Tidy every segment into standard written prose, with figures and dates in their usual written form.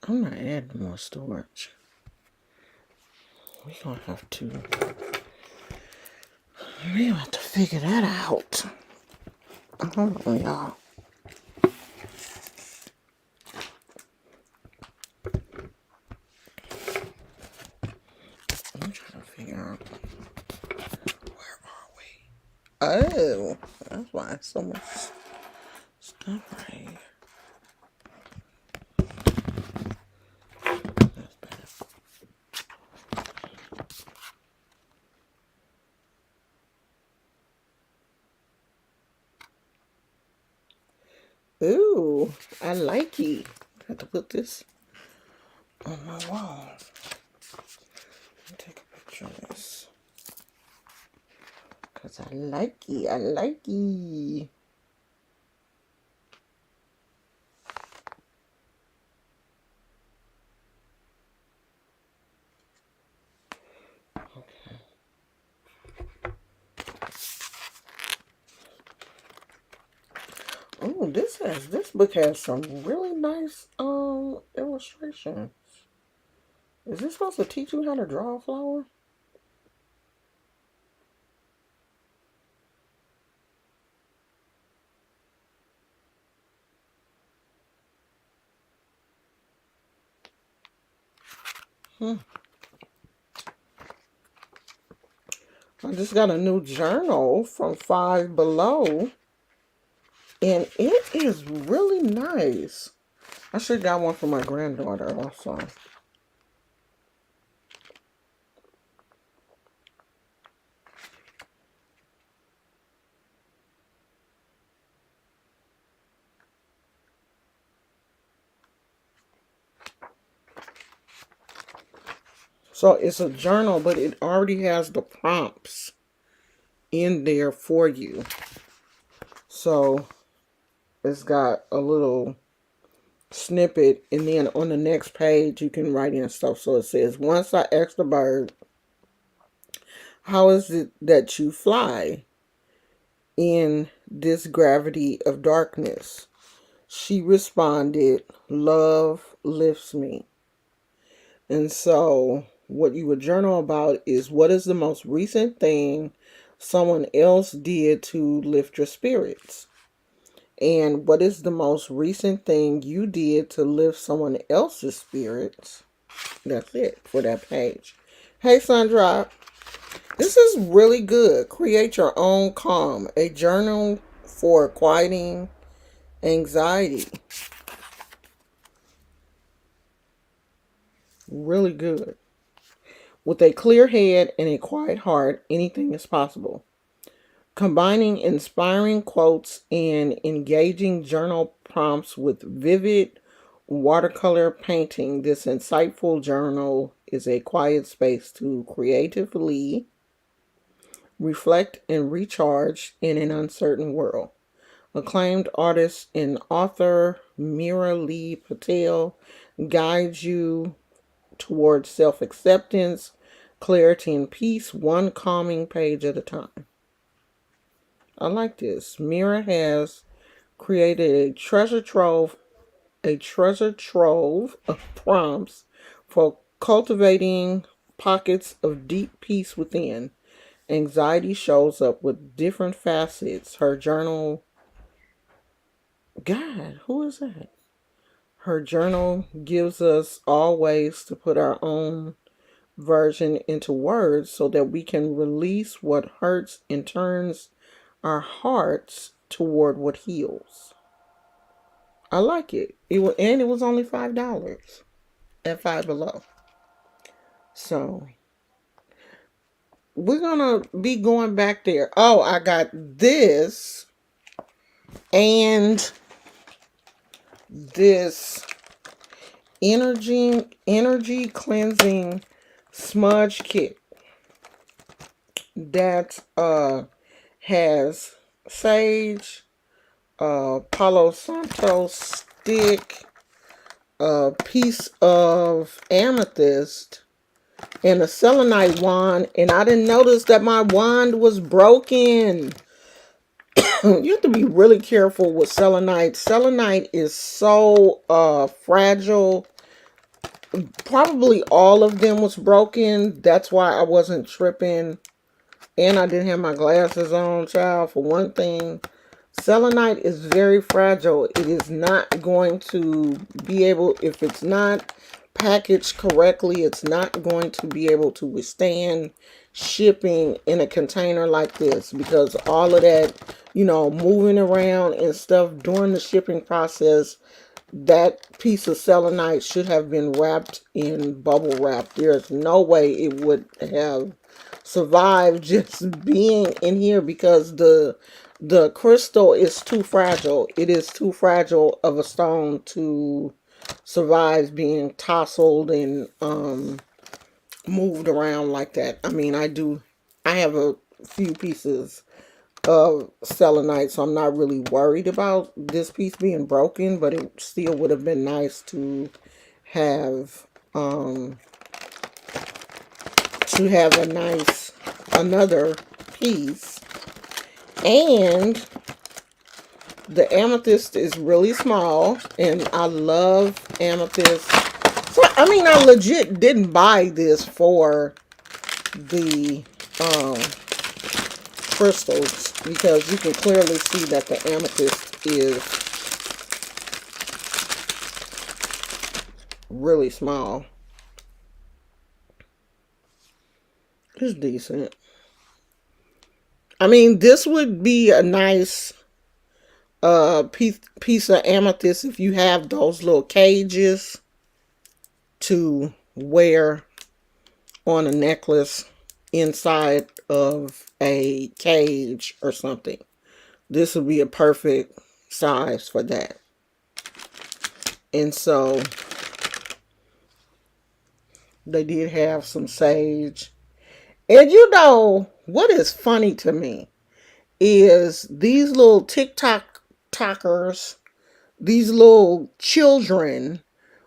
I'm not adding more storage. We gonna have to figure that out. Hold on, y'all. I'm trying to figure out where are we? Oh, that's why it's so much stuff right here. That's better. Ooh, I like it. I have to put this on my wall. Let me take a picture of this. Because I like it. I like it. Okay. Oh, this book has some really nice illustrations. Is this supposed to teach you how to draw a flower? I just got a new journal from Five Below, and it is really nice. I should got one for my granddaughter also. So it's a journal, but it already has the prompts in there for you. So it's got a little snippet, and then on the next page you can write in stuff. So it says, once I asked the bird, how is it that you fly in this gravity of darkness? She responded, love lifts me. And so what you would journal about is, what is the most recent thing someone else did to lift your spirits? And what is the most recent thing you did to lift someone else's spirits? That's it for that page. Hey, Sandra. This is really good. Create your own calm. A journal for quieting anxiety. Really good. With a clear head and a quiet heart, anything is possible. Combining inspiring quotes and engaging journal prompts with vivid watercolor painting, this insightful journal is a quiet space to creatively reflect and recharge in an uncertain world. Acclaimed artist and author Mira Lee Patel guides you towards self-acceptance, clarity, and peace, one calming page at a time. I like this. Mira has created a treasure trove of prompts for cultivating pockets of deep peace within. Anxiety shows up with different facets. Her journal, God, who is that? Her journal gives us all ways to put our own version into words so that we can release what hurts and turns our hearts toward what heals. I like it. It was only $5 at Five Below. So we're gonna be going back there. Oh, I got this and this energy cleansing smudge kit that has sage, Palo Santo stick, a piece of amethyst, and a selenite wand. And I didn't notice that my wand was broken. You have to be really careful with selenite. Selenite is so fragile Probably all of them was broken. That's why I wasn't tripping. And I didn't have my glasses on, child, for one thing. Selenite is very fragile. It is not going to be able, if it's not packaged correctly, it's not going to be able to withstand shipping in a container like this, because all of that, moving around and stuff during the shipping process, that piece of selenite should have been wrapped in bubble wrap. There's no way it would have survived just being in here, because the crystal is too fragile. It is too fragile of a stone to survive being tousled and moved around like that. I mean, I have a few pieces of selenite, so I'm not really worried about this piece being broken, but it still would have been nice to have a nice another piece. And the amethyst is really small, and I love amethyst. So I mean, I legit didn't buy this for the crystals, because you can clearly see that the amethyst is really small. It's decent. I mean, this would be a nice piece of amethyst if you have those little cages to wear on a necklace inside of a cage or something. This would be a perfect size for that. And so they did have some sage. And what is funny to me is these little TikTokers, these little children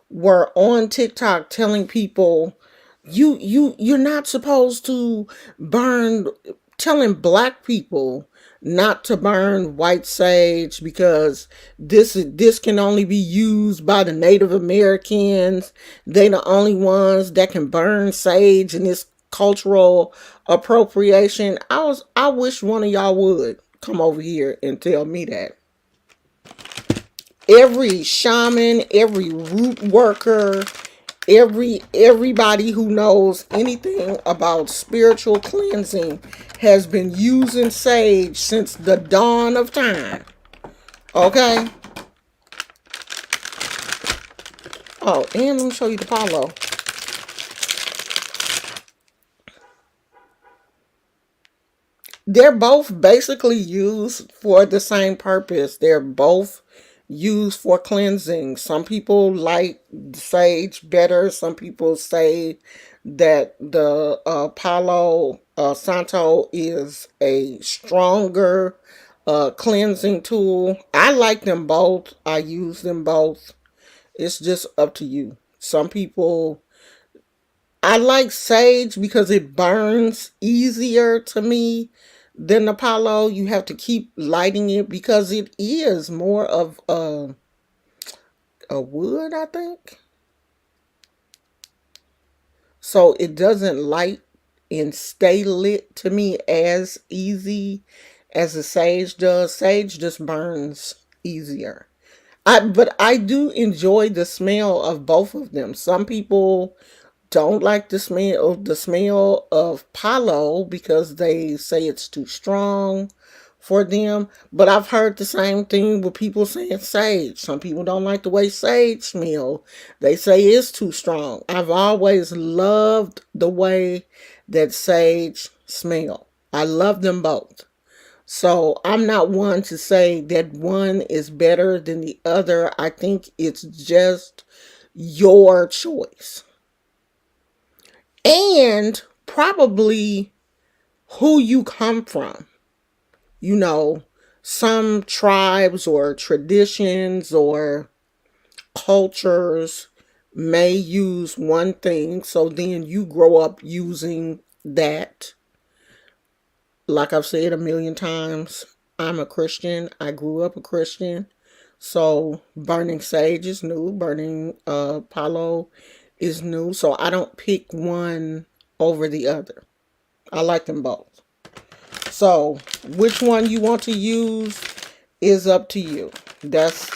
were on TikTok telling people, you're not supposed to burn, telling black people not to burn white sage, because this can only be used by the Native Americans. They the only ones that can burn sage, and this cultural appropriation. I wish one of y'all would come over here and tell me that. Every shaman, every root worker, everybody who knows anything about spiritual cleansing has been using sage since the dawn of time. Okay? Oh, and let me show you the Palo. They're both basically used for the same purpose. They're both used for cleansing. Some people like sage better. Some people say that the Palo Santo is a stronger cleansing tool. I like them both. I use them both. It's just up to you. Some people, I like sage because it burns easier to me than the Palo. You have to keep lighting it because it is more of a wood, I think. So it doesn't light and stay lit to me as easy as the sage does. Sage just burns easier. But I do enjoy the smell of both of them. Some people don't like the smell of Palo because they say it's too strong for them. But I've heard the same thing with people saying sage. Some people don't like the way sage smell. They say it's too strong. I've always loved the way that sage smell. I love them both. So I'm not one to say that one is better than the other. I think it's just your choice. And probably who you come from. Some tribes or traditions or cultures may use one thing, so then you grow up using that. Like I've said a million times, I'm a Christian. I grew up a Christian. So burning sage is new. Burning Palo is new, so I don't pick one over the other. I like them both. So which one you want to use is up to you. That's,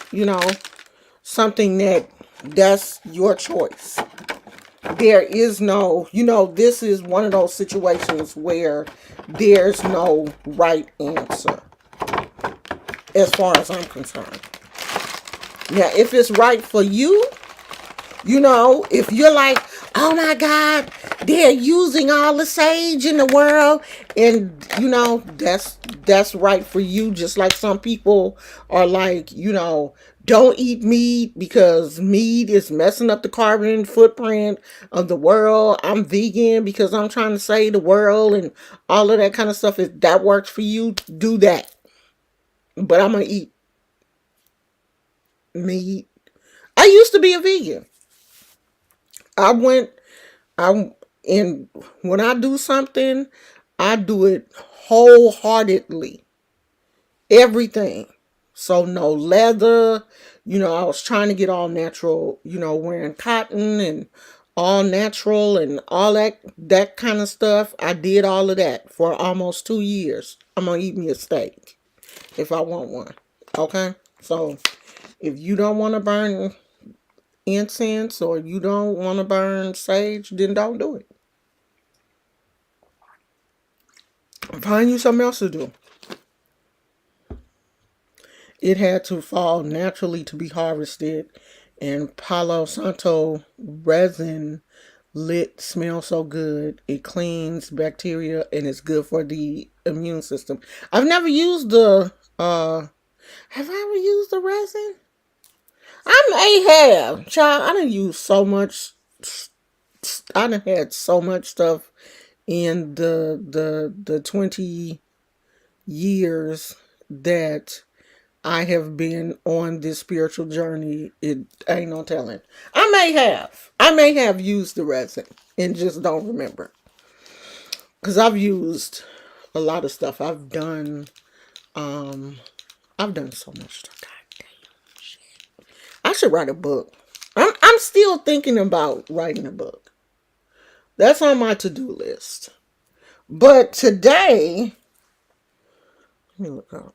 something that's your choice. There is no, this is one of those situations where there's no right answer as far as I'm concerned. Now, if it's right for you, if you're like, oh my God, they're using all the sage in the world, and that's right for you. Just like some people are like, don't eat meat because meat is messing up the carbon footprint of the world. I'm vegan because I'm trying to save the world and all of that kind of stuff. If that works for you, do that. But I'm gonna eat meat. I used to be a vegan. I went I and when I do something, I do it wholeheartedly. Everything. So no leather. I was trying to get all natural, wearing cotton and all natural and all that kind of stuff. I did all of that for almost 2 years. I'm gonna eat me a steak if I want one. Okay? So if you don't want to burn incense or you don't want to burn sage, then don't do it. Find you something else to do. It had to fall naturally to be harvested, and Palo Santo resin lit smells so good. It cleans bacteria and it's good for the immune system. I've never used the have I ever used the resin? I may have. Child, I done used so much. I done had so much stuff in the 20 years that I have been on this spiritual journey. It ain't no telling. I may have used the resin and just don't remember. Because I've used a lot of stuff. I've done so much stuff. God damn shit. I should write a book. I'm still thinking about writing a book. That's on my to-do list. But today, let me look up.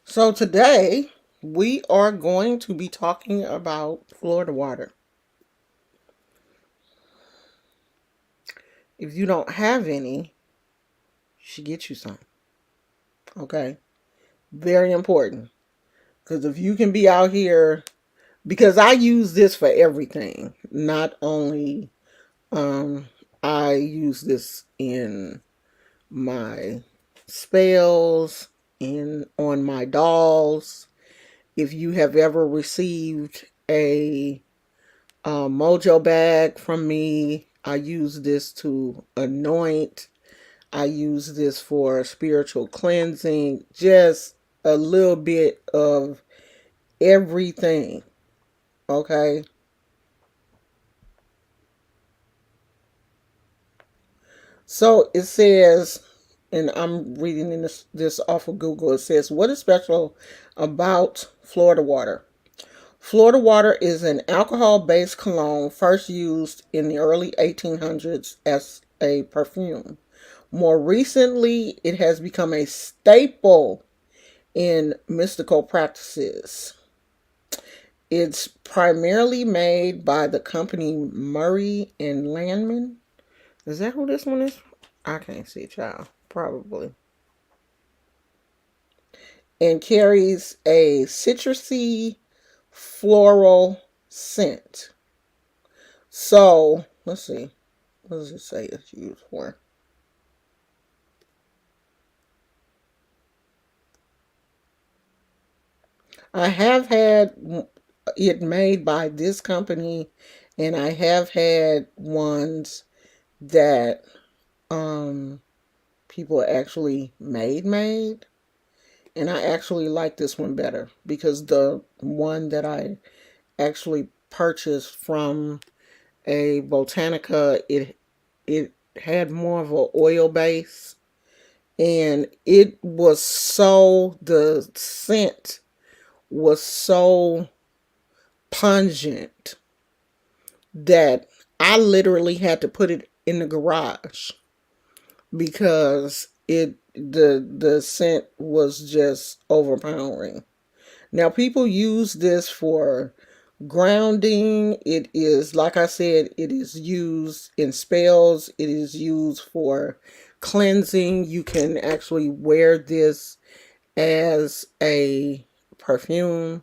So today we are going to be talking about Florida water. If you don't have any, you should get you some. Okay? Very important. Because if you can be out here, because I use this for everything. Not only I use this in my spells, on my dolls. If you have ever received a mojo bag from me, I use this to anoint. I use this for spiritual cleansing. Just a little bit of everything. Okay. So it says, and I'm reading in this off of Google. It says, what is special about Florida water? Florida water is an alcohol-based cologne first used in the early 1800s as a perfume. More recently, it has become a staple in mystical practices. It's primarily made by the company Murray and Landman. Is that who this one is? I can't see, child. Probably. And carries a citrusy floral scent. So, let's see. What does it say it's used for? I have had it made by this company, and I have had ones that people actually made. and I actually like this one better because the one that I actually purchased from a Botanica, it had more of an oil base, and it was so, the scent was so pungent that I literally had to put it in the garage because the scent was just overpowering. Now people use this for grounding. It is, like I said, it is used in spells. It is used for cleansing. You can actually wear this as a perfume.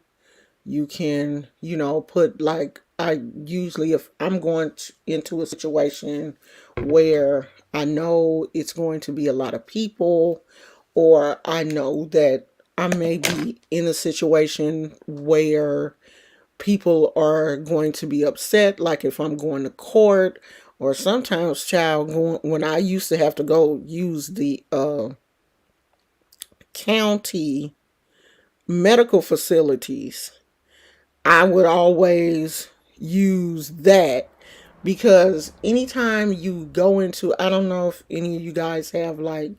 You can, put, like, I usually, if I'm going into a situation where I know it's going to be a lot of people, or I know that I may be in a situation where people are going to be upset, like if I'm going to court, or sometimes, child, when I used to have to go use the county medical facilities, I would always use that because anytime you go into, I don't know if any of you guys have like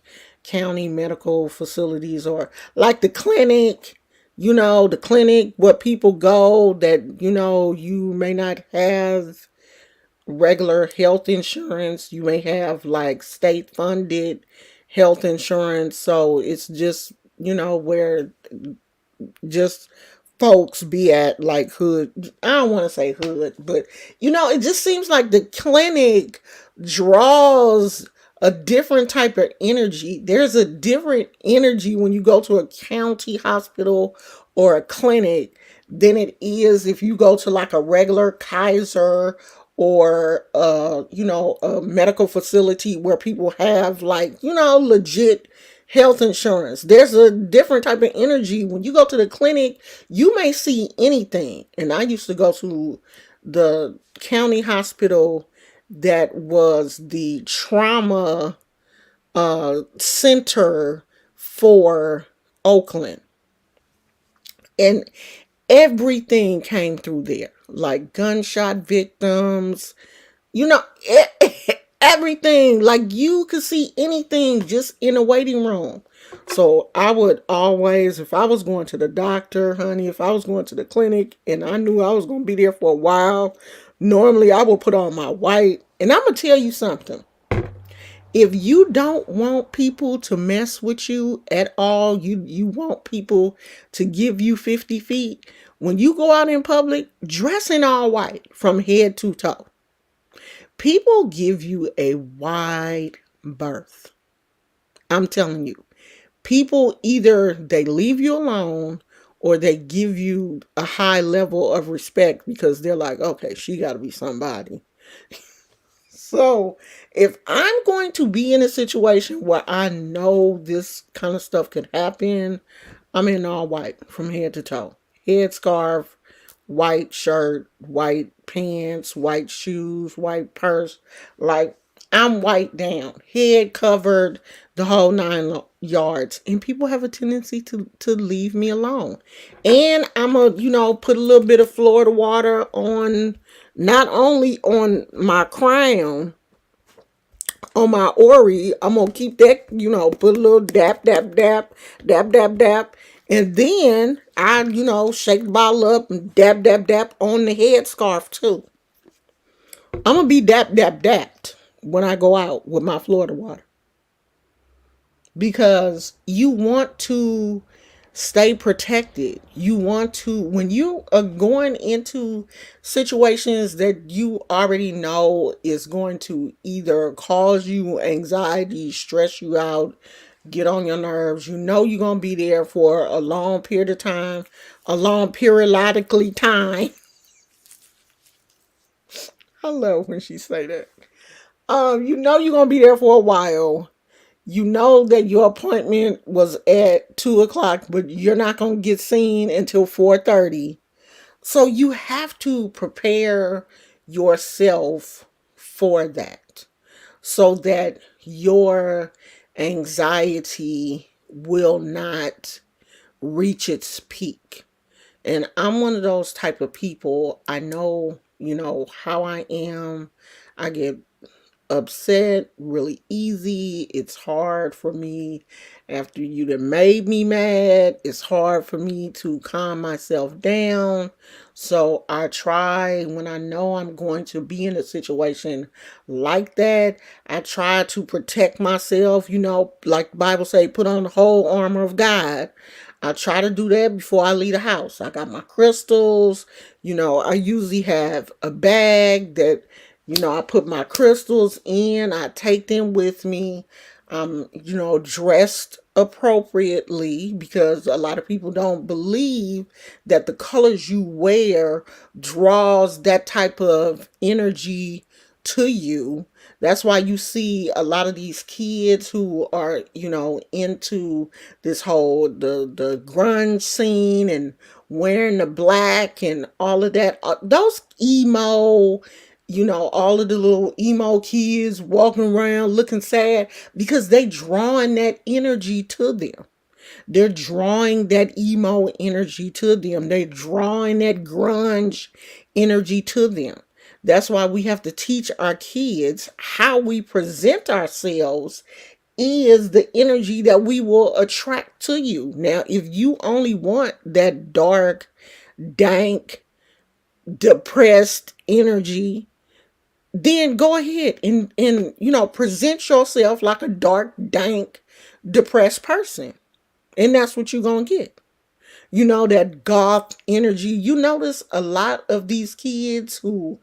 county medical facilities or like the clinic, the clinic where people go that, you may not have regular health insurance. You may have like state funded health insurance. So it's just, where just folks be at, like hood. I don't want to say hood, but it just seems like the clinic draws a different type of energy. There's a different energy when you go to a county hospital or a clinic than it is if you go to like a regular Kaiser or a medical facility where people have like, legit health insurance. There's a different type of energy. When you go to the clinic, you may see anything. And I used to go to the county hospital that was the trauma center for Oakland. And everything came through there, like gunshot victims, you know, everything. Like you could see anything just in a waiting room. So I would always, if I was going to the doctor, honey, if I was going to the clinic and I knew I was going to be there for a while, normally I would put on my white. And I'm going to tell you something. If you don't want people to mess with you at all, you want people to give you 50 feet, when you go out in public, dress in all white from head to toe. People give you a wide berth. I'm telling you. People, either they leave you alone or they give you a high level of respect because they're like, okay, she got to be somebody. So if I'm going to be in a situation where I know this kind of stuff could happen, I'm in all white from head to toe. Headscarf, white shirt, white pants, white shoes, white purse. Like, I'm white down, head covered, the whole 9 yards. And people have a tendency to leave me alone. And I'm put a little bit of Florida water on, not only on my crown, on my Ori. I'm going to keep that, put a little dap, dap, dap, dap, dap, dap. And then I, shake the bottle up and dap, dap, dap on the headscarf too. I'm going to be dap, dap, dapped when I go out with my Florida water. Because you want to stay protected. You want to, when you are going into situations that you already know is going to either cause you anxiety, stress you out, get on your nerves. You're going to be there for a long period of time, a long periodically time. I love when she say that. You're going to be there for a while. You know that your appointment was at 2:00, but you're not going to get seen until 4:30. So you have to prepare yourself for that so that your anxiety will not reach its peak. And I'm one of those type of people. I know, how I am. I get upset really easy. It's hard for me after you done made me mad. It's hard for me to calm myself down. So I try, when I know I'm going to be in a situation like that, I try to protect myself, like the Bible say, put on the whole armor of God. I try to do that before I leave the house. I got my crystals. I usually have a bag that I put my crystals in, I take them with me. Dressed appropriately, because a lot of people don't believe that the colors you wear draws that type of energy to you. That's why you see a lot of these kids who are, into this whole the grunge scene and wearing the black and all of that. Those emo, all of the little emo kids walking around looking sad because they drawing that energy to them. They're drawing that emo energy to them. They're drawing that grunge energy to them. That's why we have to teach our kids how we present ourselves is the energy that we will attract to you. Now, if you only want that dark, dank, depressed energy, then go ahead and present yourself like a dark, dank, depressed person. And that's what you're going to get. That goth energy. You notice a lot of these kids who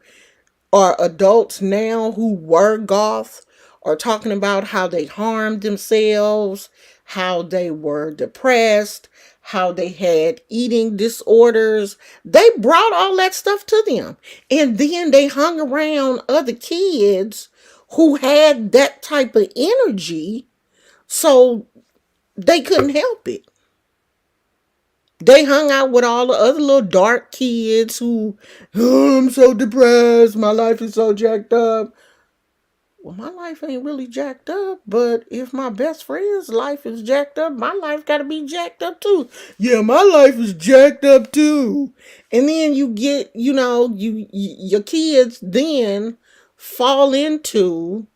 are adults now who were goth are talking about how they harmed themselves, how they were depressed, how they had eating disorders. They brought all that stuff to them. And then they hung around other kids who had that type of energy, so they couldn't help it. They hung out with all the other little dark kids who, oh, I'm so depressed, my life is so jacked up. Well, my life ain't really jacked up, but if my best friend's life is jacked up, my life got to be jacked up too. Yeah, my life is jacked up too. And then you get, your kids then fall into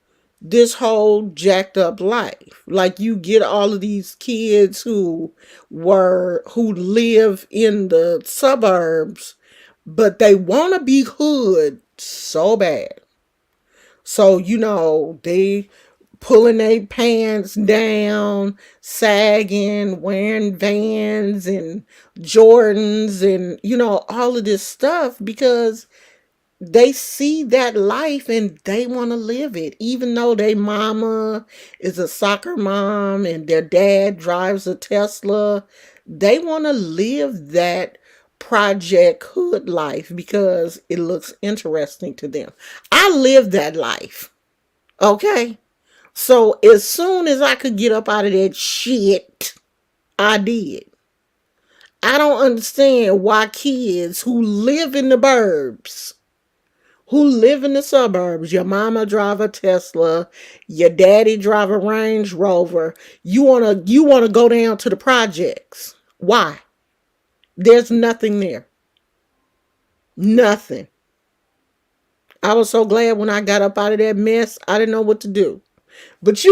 this whole jacked up life. Like you get all of these kids who live in the suburbs, but they want to be hood so bad. So, they pulling their pants down, sagging, wearing Vans and Jordans and, all of this stuff because they see that life and they want to live it. Even though their mama is a soccer mom and their dad drives a Tesla, they want to live that project hood life because it looks interesting to them. I lived that life. Okay? So as soon as I could get up out of that shit, I did. I don't understand why kids who live in the burbs, who live in the suburbs, your mama drive a Tesla, your daddy drive a Range Rover, you wanna go down to the projects. Why? There's nothing there. Nothing. I was so glad when I got up out of that mess, I didn't know what to do. But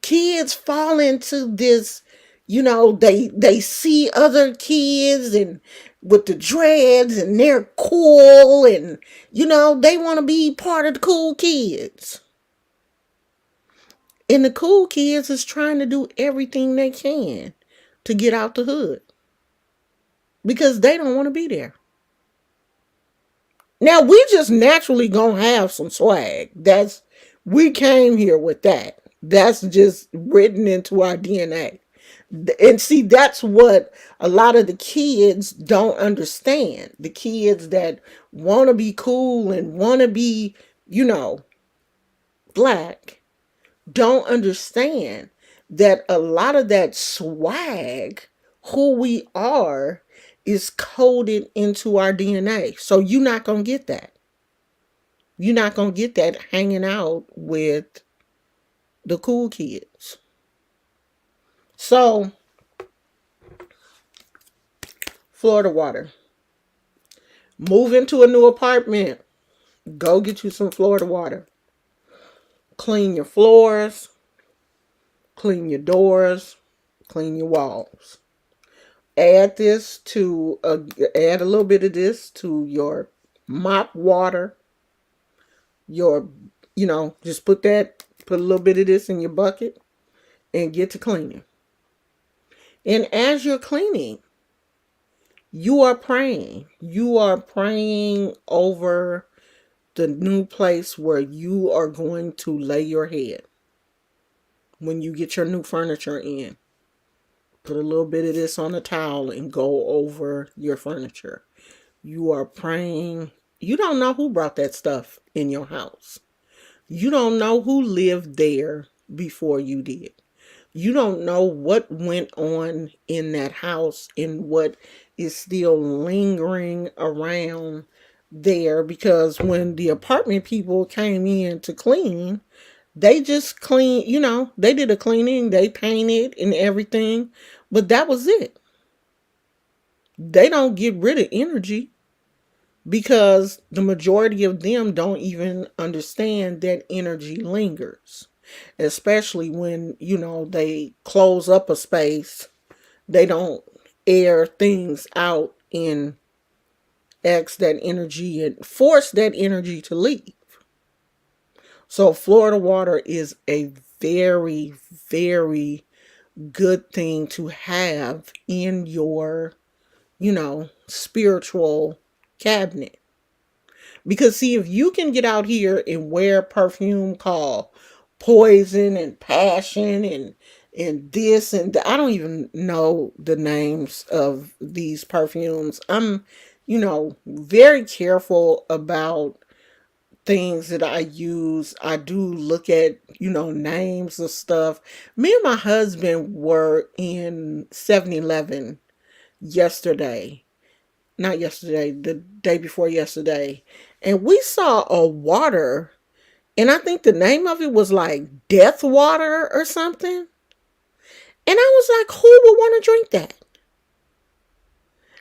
kids fall into this, they see other kids and with the dreads and they're cool and they want to be part of the cool kids. And the cool kids is trying to do everything they can to get out the hood because they don't want to be there. Now we just naturally gonna have some swag. We came here with that. That's just written into our DNA. And see, that's what a lot of the kids don't understand. The kids that want to be cool and want to be, black, don't understand that a lot of that swag, who we are, is coded into our DNA. So you're not going to get that. You're not going to get that hanging out with the cool kids. So Florida water. Move into a new apartment. Go get you some Florida water. Clean your floors. Clean your doors. Clean your walls. Add this to, add a little bit of this to your mop water. Your, just put a little bit of this in your bucket and get to cleaning. And as you're cleaning, you are praying. You are praying over the new place where you are going to lay your head when you get your new furniture in. Put a little bit of this on a towel and go over your furniture. You are praying. You don't know who brought that stuff in your house. You don't know who lived there before you did. You don't know what went on in that house and what is still lingering around there, because when the apartment people came in to clean, they just clean, they did a cleaning, they painted and everything, but that was it. They don't get rid of energy because the majority of them don't even understand that energy lingers. Especially when, they close up a space, they don't air things out and ask that energy and force that energy to leave. So Florida water is a very, very good thing to have in your, spiritual cabinet. Because see, if you can get out here and wear perfume called Poison and Passion and this and I don't even know the names of these perfumes. I'm, very careful about things that I use. I do look at, names of stuff. Me and my husband were in 7-Eleven yesterday. Not yesterday, the day before yesterday. And we saw a water, and I think the name of it was like Death Water or something. And I was like, who would want to drink that?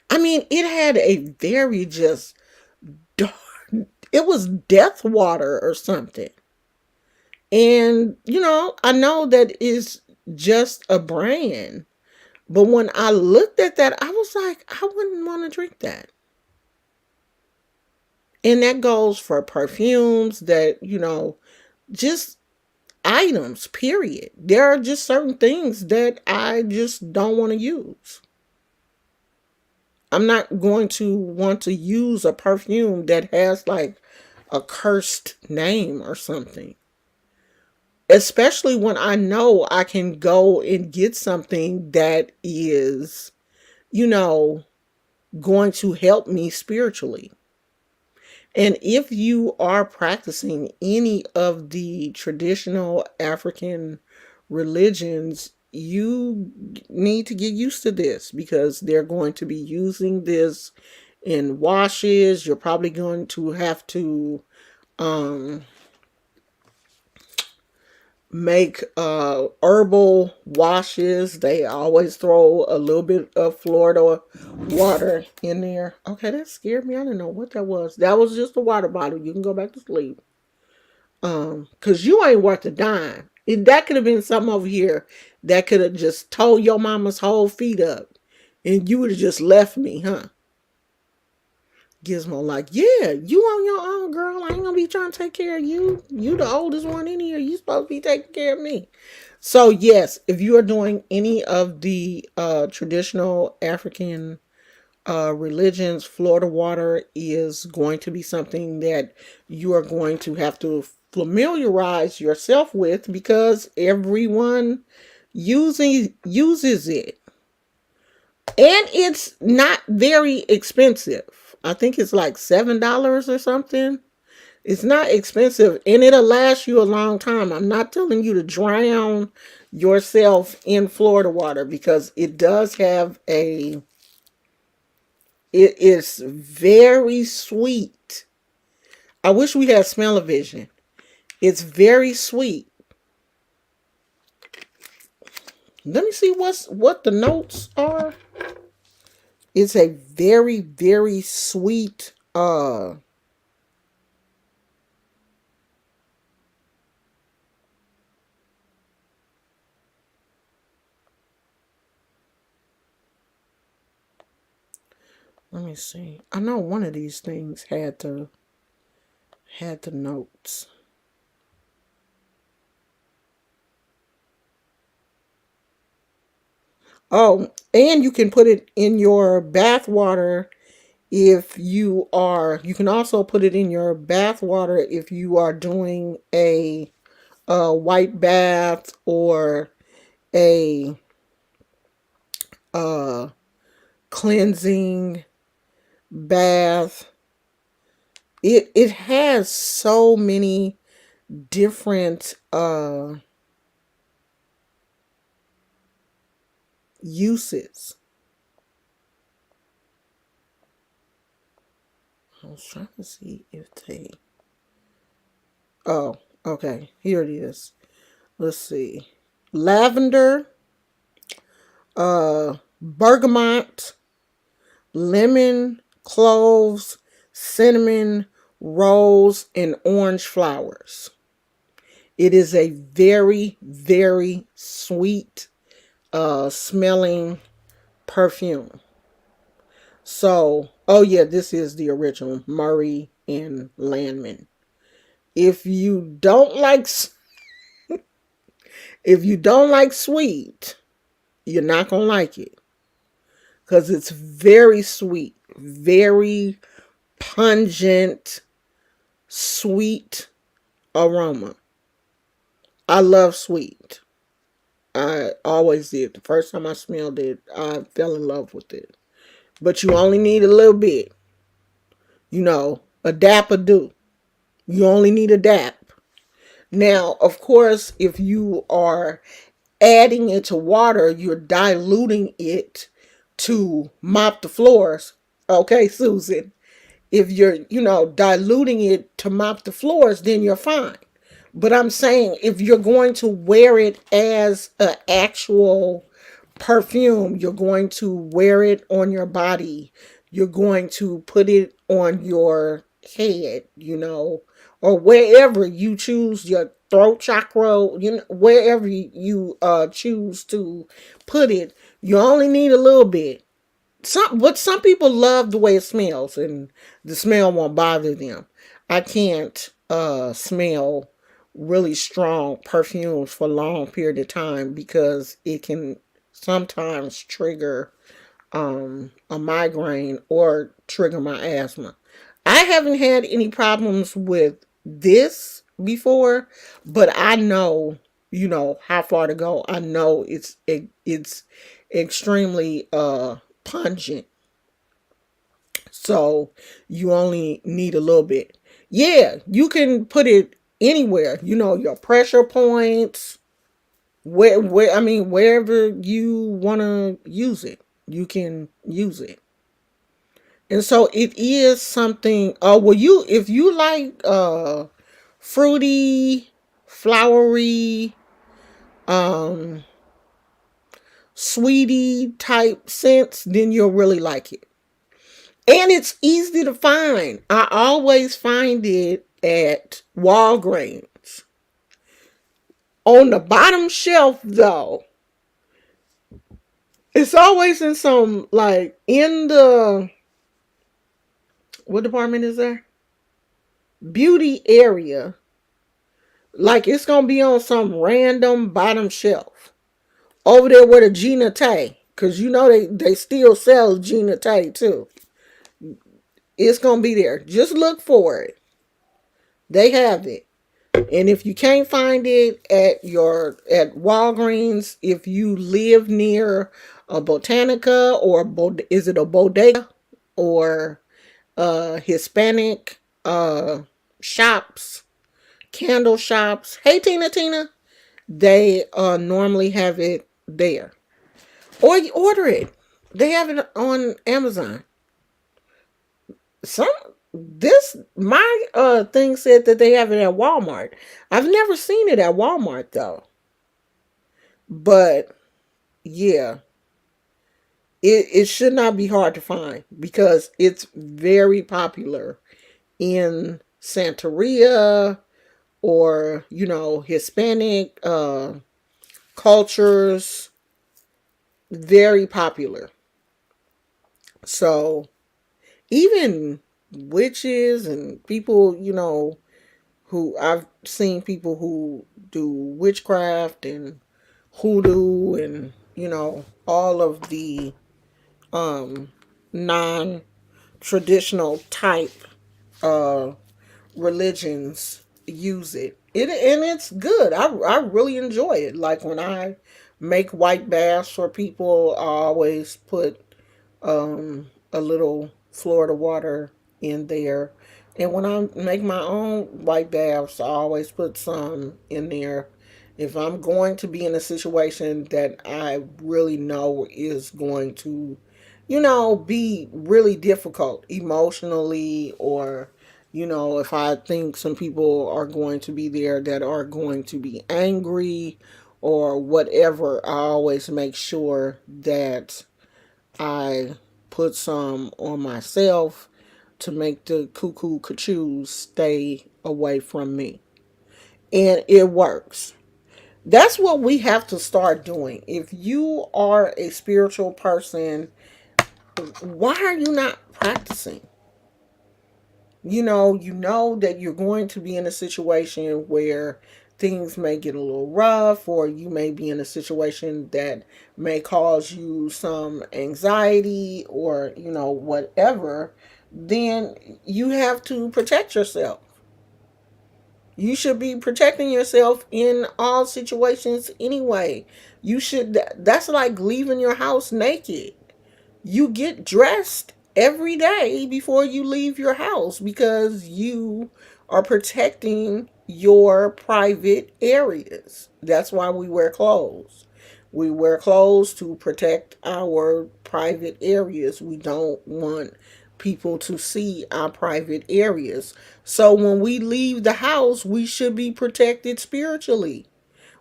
I mean, it had a very just dark, it was Death Water or something. And, I know that is just a brand. But when I looked at that, I was like, I wouldn't want to drink that. And that goes for perfumes, that, just items, period. There are just certain things that I just don't want to use. I'm not going to want to use a perfume that has like a cursed name or something. Especially when I know I can go and get something that is, going to help me spiritually. And if you are practicing any of the traditional African religions, you need to get used to this, because they're going to be using this in washes. You're probably going to have to make herbal washes. They always throw a little bit of Florida water in there. Okay, that scared me. I didn't know what that was. That was just a water bottle. You can go back to sleep. Cause you ain't worth a dime. That could have been something over here that could have just tore your mama's whole feet up, and you would have just left me, huh? Gizmo like, yeah, you on your own, girl. I ain't gonna be trying to take care of you. You the oldest one in here. You supposed to be taking care of me. So yes, if you are doing any of the traditional African religions, Florida water is going to be something that you are going to have to familiarize yourself with, because everyone uses it. And it's not very expensive. I think it's like $7 or something. It's not expensive, and it'll last you a long time. I'm not telling you to drown yourself in Florida water, because it does have it is very sweet. I wish we had smell-o-vision. It's very sweet. Let me see what the notes are. It's a very, very sweet, let me see. I know one of these things had the notes. Oh, and you can put it in your bath water if you can also put it in your bath water if you are doing a white bath or a uh cleansing bath. It has so many different uses. I was trying to see if they, oh, okay, here it is. Let's see. Lavender, bergamot, lemon, cloves, cinnamon, rose, and orange flowers. It is a very, very sweet smelling perfume. So, oh yeah, this is the original Murray and Landman. If you don't like if you don't like sweet, you're not going to like it cuz it's very sweet, very pungent, sweet aroma. I love sweet. I always did. The first time I smelled it, I fell in love with it. But you only need a little bit. A dap will do. You only need a dap. Now, of course, if you are adding it to water, you're diluting it to mop the floors. Okay, Susan. If you're, diluting it to mop the floors, then you're fine. But I'm saying if you're going to wear it as an actual perfume, you're going to wear it on your body. You're going to put it on your head, or wherever you choose your throat chakra, wherever you choose to put it. You only need a little bit. Some people love the way it smells and the smell won't bother them. I can't smell really strong perfumes for a long period of time because it can sometimes trigger a migraine or trigger my asthma. I haven't had any problems with this before, but I know, how far to go. I know it's extremely pungent. So you only need a little bit. Yeah, you can put it anywhere. Your pressure points, wherever you want to use it, you can use it. And so it is something. Oh, well, if you like fruity, flowery, um, sweetie type scents, then you'll really like it. And it's easy to find. I always find it at Walgreens. On the bottom shelf, though, it's always in some, like, in the, what department is there? Beauty area. Like, it's going to be on some random bottom shelf. Over there with a Gina Tay. Because they still sell Gina Tay, too. It's going to be there. Just look for it. They have it. And if you can't find it at Walgreens, if you live near a Botanica or is it a bodega or Hispanic shops, candle shops. Hey Tina, they normally have it there, or you order it. They have it on Amazon. Some this my thing said that they have it at Walmart. I've never seen it at Walmart though. But yeah, it should not be hard to find because it's very popular in Santeria or, Hispanic cultures. Very popular. So even witches and people, who I've seen people who do witchcraft and hoodoo and, all of the non traditional type uh religions use it. And it's good. I really enjoy it. Like when I make white baths for people, I always put a little Florida water in there. And when I make my own white baths, I always put some in there. If I'm going to be in a situation that I really know is going to, be really difficult emotionally, or, if I think some people are going to be there that are going to be angry or whatever, I always make sure that I put some on myself to make the cuckoo cachoos stay away from me. And it works. That's what we have to start doing. If you are a spiritual person, why are you not practicing? You know that you're going to be in a situation where things may get a little rough, or you may be in a situation that may cause you some anxiety, or, whatever. Then you have to protect yourself. You should be protecting yourself in all situations anyway. That's like leaving your house naked. You get dressed every day before you leave your house because you are protecting your private areas. That's why we wear clothes. We wear clothes to protect our private areas. We don't want people to see our private areas. So when we leave the house, we should be protected spiritually.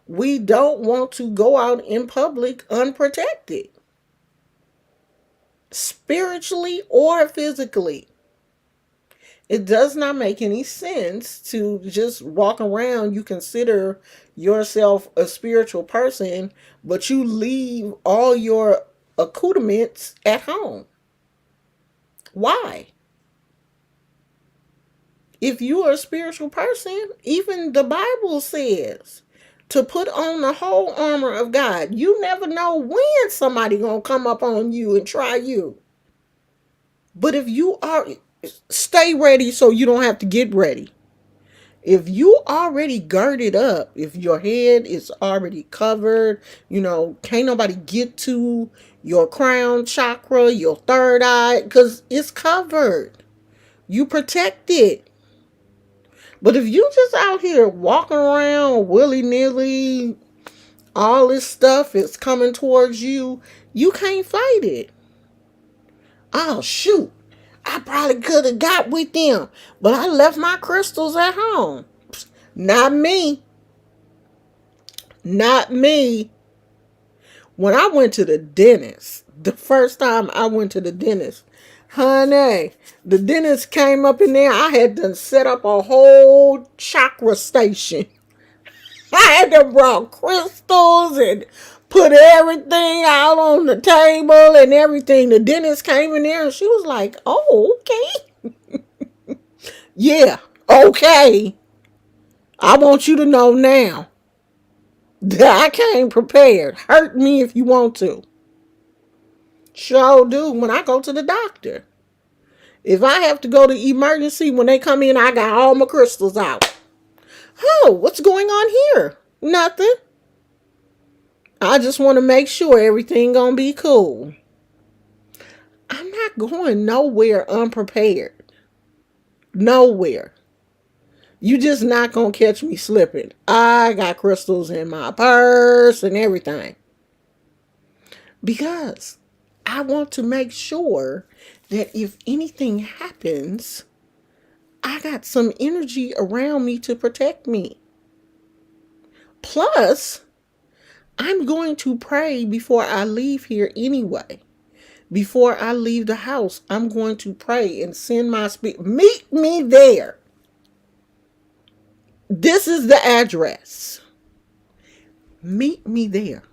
We don't want to go out in public unprotected, spiritually or physically. It does not make any sense to just walk around. You consider yourself a spiritual person, but you leave all your accoutrements at home. Why? If you are a spiritual person, even the Bible says to put on the whole armor of God. You never know when somebody gonna come up on you and try you. But if you are, stay ready so you don't have to get ready. If you already girded up, if your head is already covered, can't nobody get to your crown chakra, your third eye, because it's covered. You protect it. But if you just out here walking around willy-nilly, all this stuff is coming towards you, you can't fight it. Oh, shoot. I probably could have got with them, but I left my crystals at home. Not me. Not me. When I went to the dentist, the first time I went to the dentist, honey, the dentist came up in there. I had to set up a whole chakra station. I had to brought crystals and put everything out on the table and everything. The dentist came in there and she was like, "Oh, okay." Yeah, okay. I want you to know now that I came prepared. Hurt me if you want to. Sure do when I go to the doctor. If I have to go to emergency, when they come in, I got all my crystals out. Oh, what's going on here? Nothing. I just want to make sure everything gonna be cool. I'm not going nowhere unprepared. Nowhere. You just not gonna catch me slipping. I got crystals in my purse and everything. Because I want to make sure that if anything happens, I got some energy around me to protect me. Plus, I'm going to pray before I leave here anyway. Before I leave the house, I'm going to pray and send my spirit. Meet me there. This is the address. Meet me there.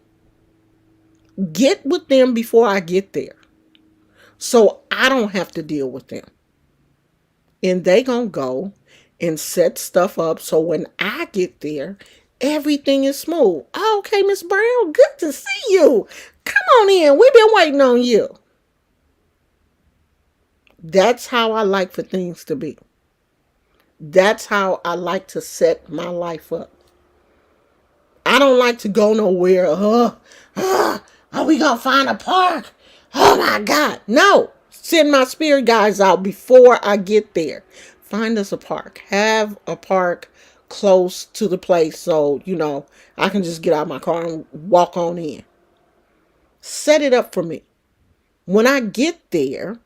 Get with them before I get there. So I don't have to deal with them. And they gonna go and set stuff up so when I get there, everything is smooth. Oh, okay, Miss Brown, good to see you. Come on in. We've been waiting on you. That's how I like for things to be. That's how I like to set my life up. I don't like to go nowhere. Are we gonna find a park? Oh my God. No. Send my spirit guides out before I get there. Find us a park. Have a park close to the place so, I can just get out of my car and walk on in. Set it up for me. When I get there,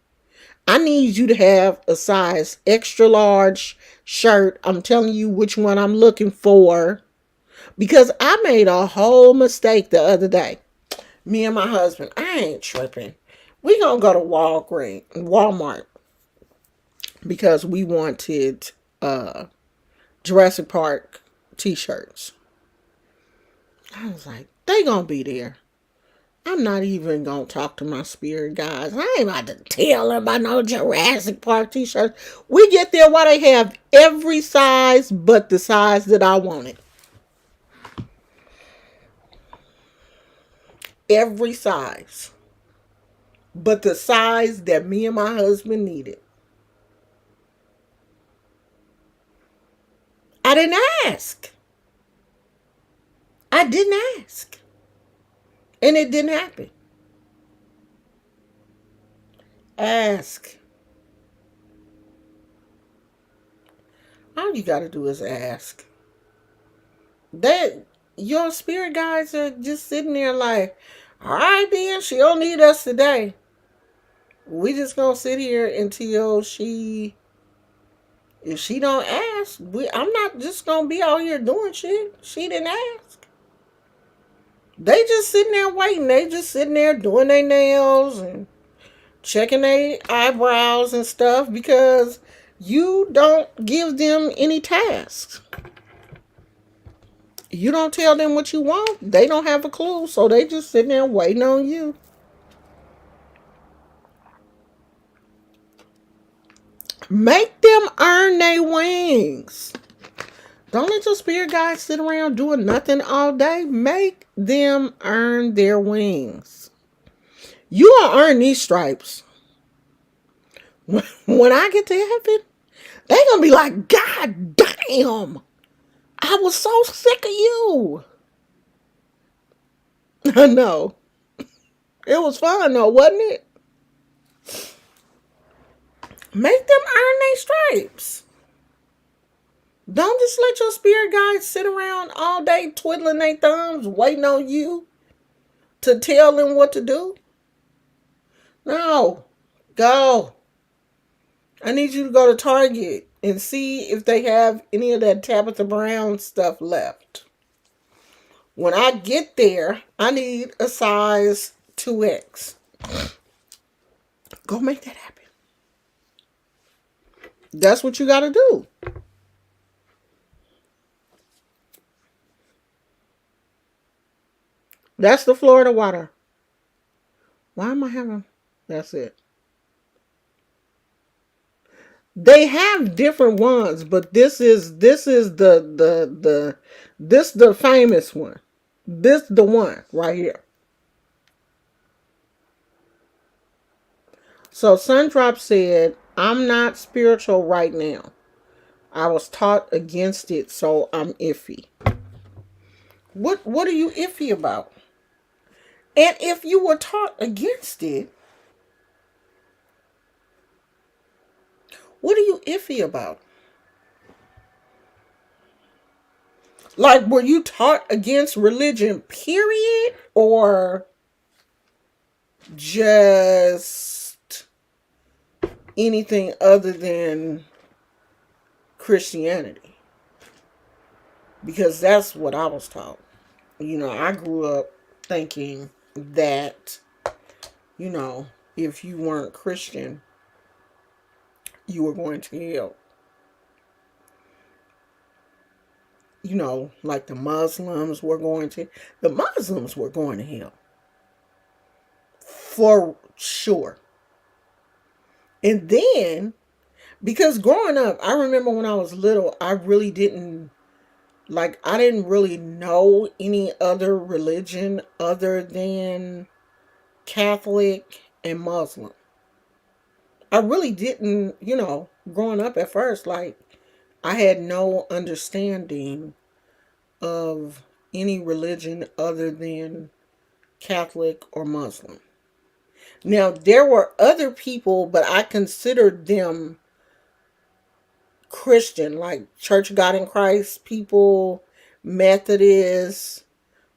I need you to have a size extra large shirt. I'm telling you which one I'm looking for. Because I made a whole mistake the other day. Me and my husband, I ain't tripping. We gonna go to Walmart, because we wanted Jurassic Park t-shirts. I was like, they gonna be there. I'm not even gonna talk to my spirit guys. I ain't about to tell them about no Jurassic Park t-shirts. We get there while they have every size but the size that I wanted. Every size but the size that me and my husband needed. I didn't ask. I didn't ask. And it didn't happen. Ask. All you got to do is ask. That your spirit guides are just sitting there like, all right, then, she don't need us today. We just gonna sit here until if she don't ask, I'm not just gonna be out here doing shit. She didn't ask. They just sitting there waiting. They just sitting there doing their nails and checking their eyebrows and stuff because you don't give them any tasks. You don't tell them what you want. They don't have a clue, so they just sitting there waiting on you. Make them earn their wings. Don't let your spirit guides sit around doing nothing all day. Make them earn their wings. You gonna earn these stripes. When I get to heaven, they gonna be like, God damn, I was so sick of you. No. It was fun though, wasn't it? Make them earn their stripes. Don't just let your spirit guides sit around all day twiddling their thumbs, waiting on you to tell them what to do. No. Go. I need you to go to Target and see if they have any of that Tabitha Brown stuff left. When I get there, I need a size 2X. Go make that happen. That's what you got to do. That's the Florida water. Why am I having... That's it. They have different ones, but this is the famous one. This the one right here. So Sundrop said, I'm not spiritual right now. I was taught against it, so I'm iffy. What are you iffy about? And if you were taught against it, what are you iffy about? Like, were you taught against religion, period? Or just anything other than Christianity? Because that's what I was taught. I grew up thinking that, if you weren't Christian, you were going to hell. You know, like the Muslims were going to hell for sure. And then, because growing up, I remember when I was little, I didn't really know any other religion other than Catholic and Muslim. I really didn't, growing up at first, like, I had no understanding of any religion other than Catholic or Muslim. Now, there were other people, but I considered them Christian, like Church of God in Christ people, Methodists,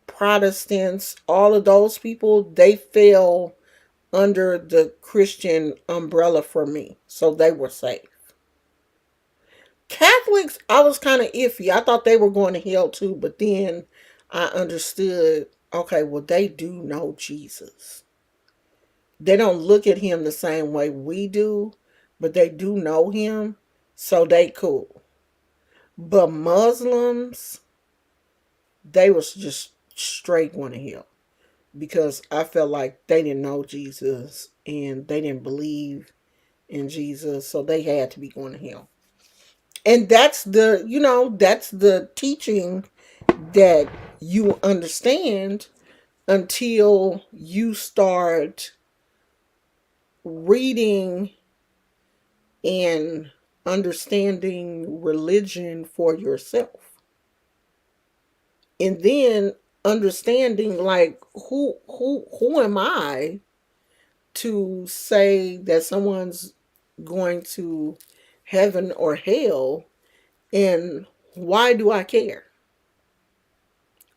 Protestants, all of those people, they fell under the Christian umbrella for me. So they were safe. Catholics, I was kind of iffy. I thought they were going to hell too, but then I understood, okay, well, they do know Jesus. They don't look at him the same way we do, but they do know him, so they cool. But Muslims, they was just straight going to hell because I felt like they didn't know Jesus and they didn't believe in Jesus, so they had to be going to hell. And that's the teaching that you understand until you start reading and understanding religion for yourself. And then understanding, like, who am I to say that someone's going to heaven or hell, and why do I care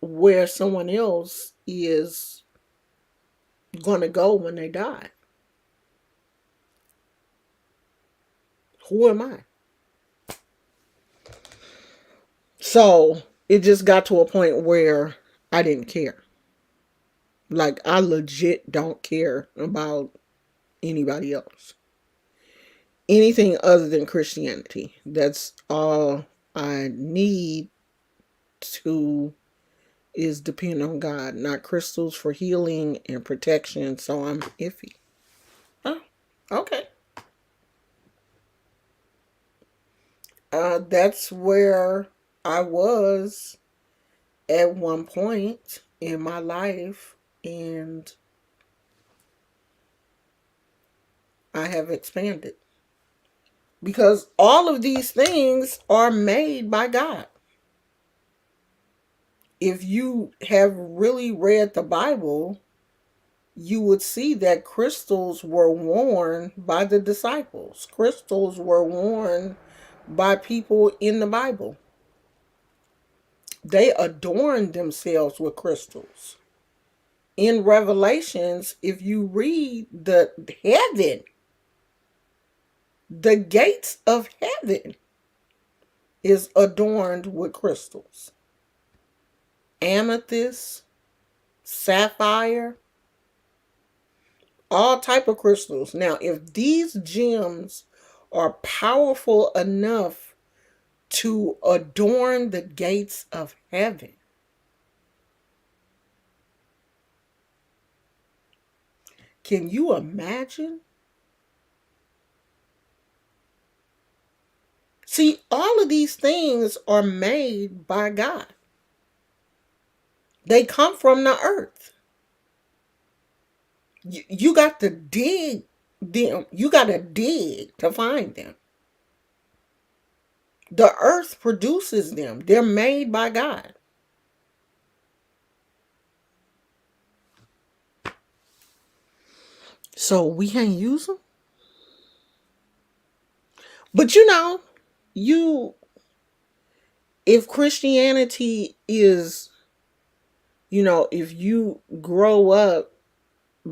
where someone else is going to go when they die? Who am I? So it just got to a point where I didn't care. Like, I legit don't care about anybody else. Anything other than Christianity. That's all I need to is depend on God, not crystals for healing and protection. So I'm iffy. Oh, okay. That's where I was at one point in my life, and I have expanded because all of these things are made by God. If you have really read the Bible, you would see that crystals were worn by the disciples. Crystals were worn by people in the Bible. They adorned themselves with crystals. In Revelations, if you read the gates of heaven is adorned with crystals. Amethyst, sapphire, all type of crystals. Now, if these gems are powerful enough to adorn the gates of heaven, can you imagine? See, all of these things are made by God. They come from the earth. You got to dig them. You got to dig to find them. The earth produces them. They're made by God. So we can't use them. But you if Christianity is, if you grow up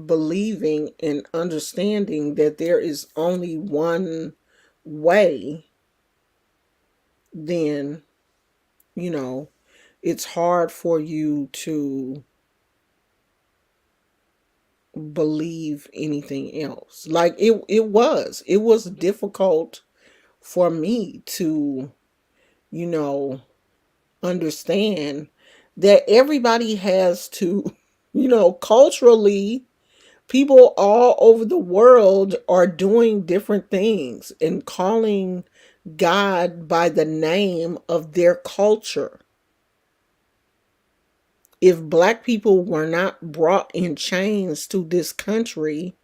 believing and understanding that there is only one way, then, you know, it's hard for you to believe anything else. Like it was difficult for me to, you know, understand that everybody has to, culturally, people all over the world are doing different things and calling God by the name of their culture. If black people were not brought in chains to this country,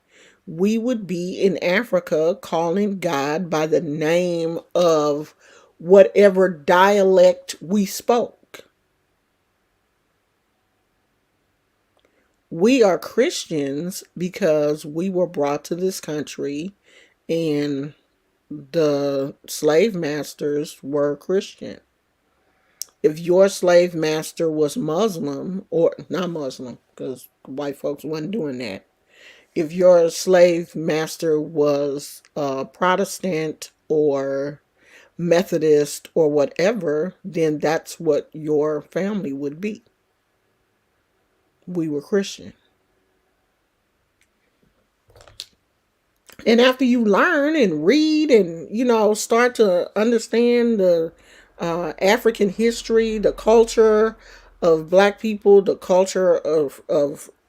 we would be in Africa calling God by the name of whatever dialect we spoke. We are Christians because we were brought to this country and the slave masters were Christian. If your slave master was Muslim, or not Muslim, because white folks wasn't doing that. If your slave master was Protestant or Methodist or whatever, then that's what your family would be. We were Christian. And after you learn and read and, start to understand the African history, the culture of black people, the culture of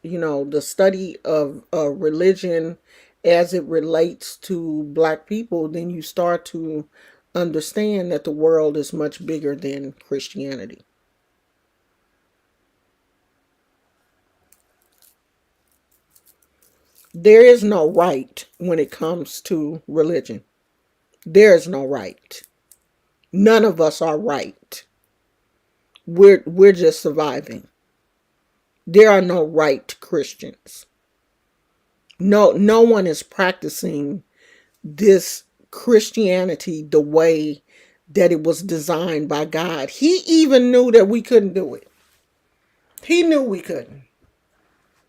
the study of religion as it relates to black people, then you start to understand that the world is much bigger than Christianity. There is no right when it comes to religion. There is no right. None of us are right. We're just surviving. There are no right Christians. No one is practicing this Christianity the way that it was designed by God. He even knew that we couldn't do it. He knew we couldn't.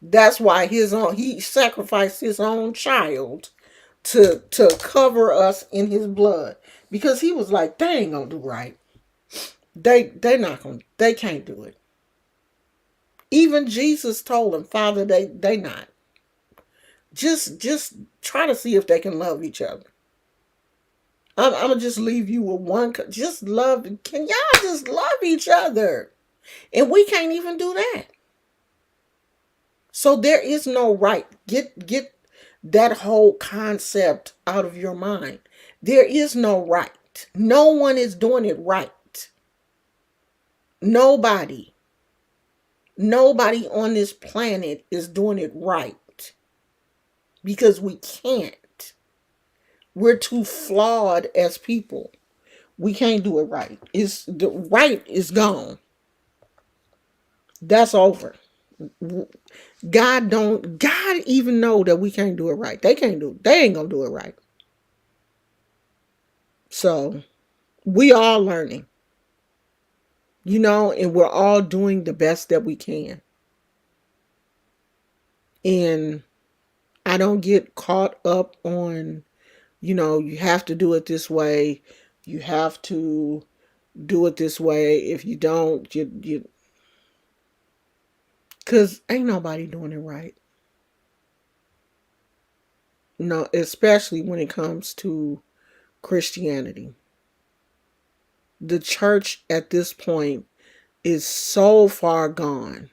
That's why he sacrificed his own child to cover us in his blood, because he was like, they ain't gonna do right. They can't do it. Even Jesus told him, Father, they not. Just try to see if they can love each other. I'm gonna just leave you with one. Just love. Can y'all just love each other? And we can't even do that. So there is no right. Get that whole concept out of your mind. There is no right. No one is doing it right. Nobody. Nobody on this planet is doing it right. Because we can't. We're too flawed as people. We can't do it right. The right is gone. That's over. God even know that we can't do it right. They ain't gonna do it right. So we all learning. And we're all doing the best that we can. And I don't get caught up on, you have to do it this way. You have to do it this way. If you don't, you because ain't nobody doing it right. No, especially when it comes to Christianity. The church at this point is so far gone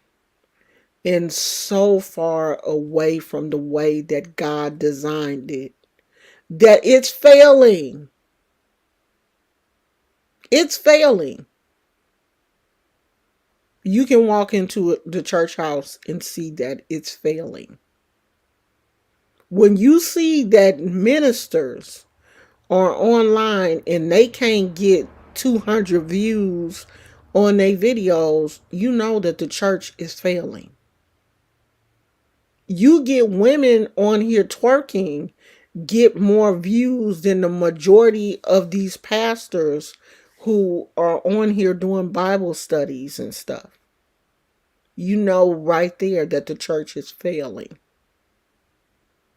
and so far away from the way that God designed it that it's failing. It's failing. You can walk into the church house and see that it's failing. When you see that ministers are online and they can't get 200 views on their videos, you know that the church is failing. You get women on here twerking, get more views than the majority of these pastors who are on here doing Bible studies and stuff. You know right there that the church is failing.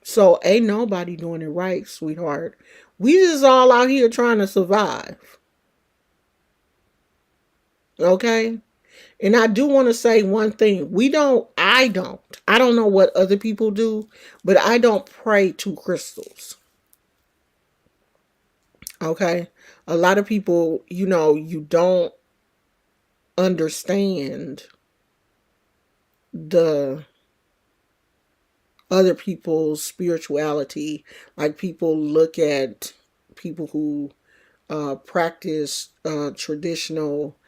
So ain't nobody doing it right, sweetheart. We just all out here trying to survive. Okay? And I do want to say one thing. I don't. I don't know what other people do, but I don't pray to crystals. Okay? A lot of people, you don't understand the other people's spirituality. Like, people look at people who practice traditional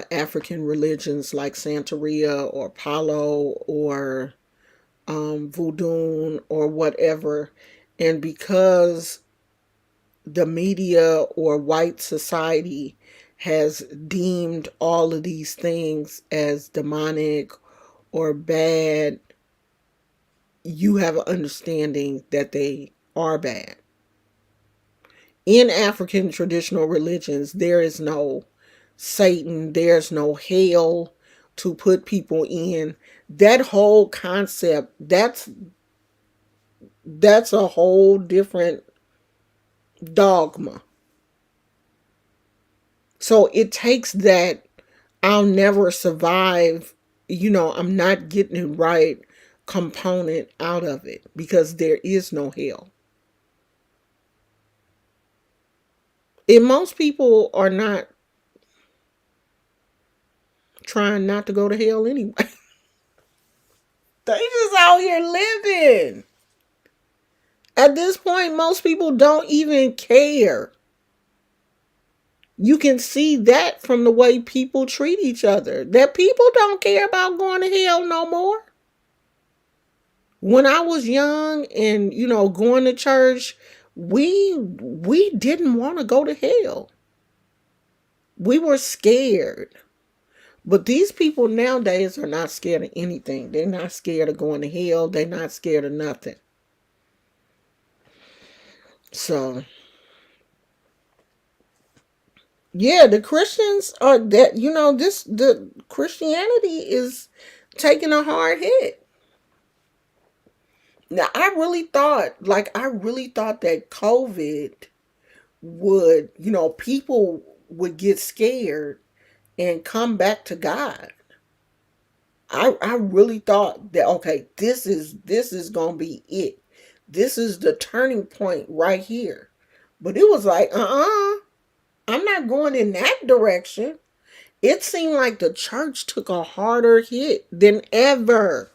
African religions like Santeria or Palo or Voodoo or whatever. And because the media or white society has deemed all of these things as demonic or bad, you have an understanding that they are bad. In African traditional religions, there is no Satan, there's no hell to put people in. That whole concept, that's a whole different dogma. So it takes that I'll never survive, I'm not getting it right component out of it, because there is no hell. And most people are not trying not to go to hell anyway. They just out here living. At this point, most people don't even care. You can see that from the way people treat each other. That people don't care about going to hell no more. When I was young and, going to church, we didn't want to go to hell. We were scared. But these people nowadays are not scared of anything. They're not scared of going to hell. They're not scared of nothing. So, yeah, the Christians are that, the Christianity is taking a hard hit. Now, I really thought that COVID would, people would get scared and come back to God. I really thought that, okay, this is gonna be it. This is the turning point right here. But it was like, I'm not going in that direction. It seemed like the church took a harder hit than ever.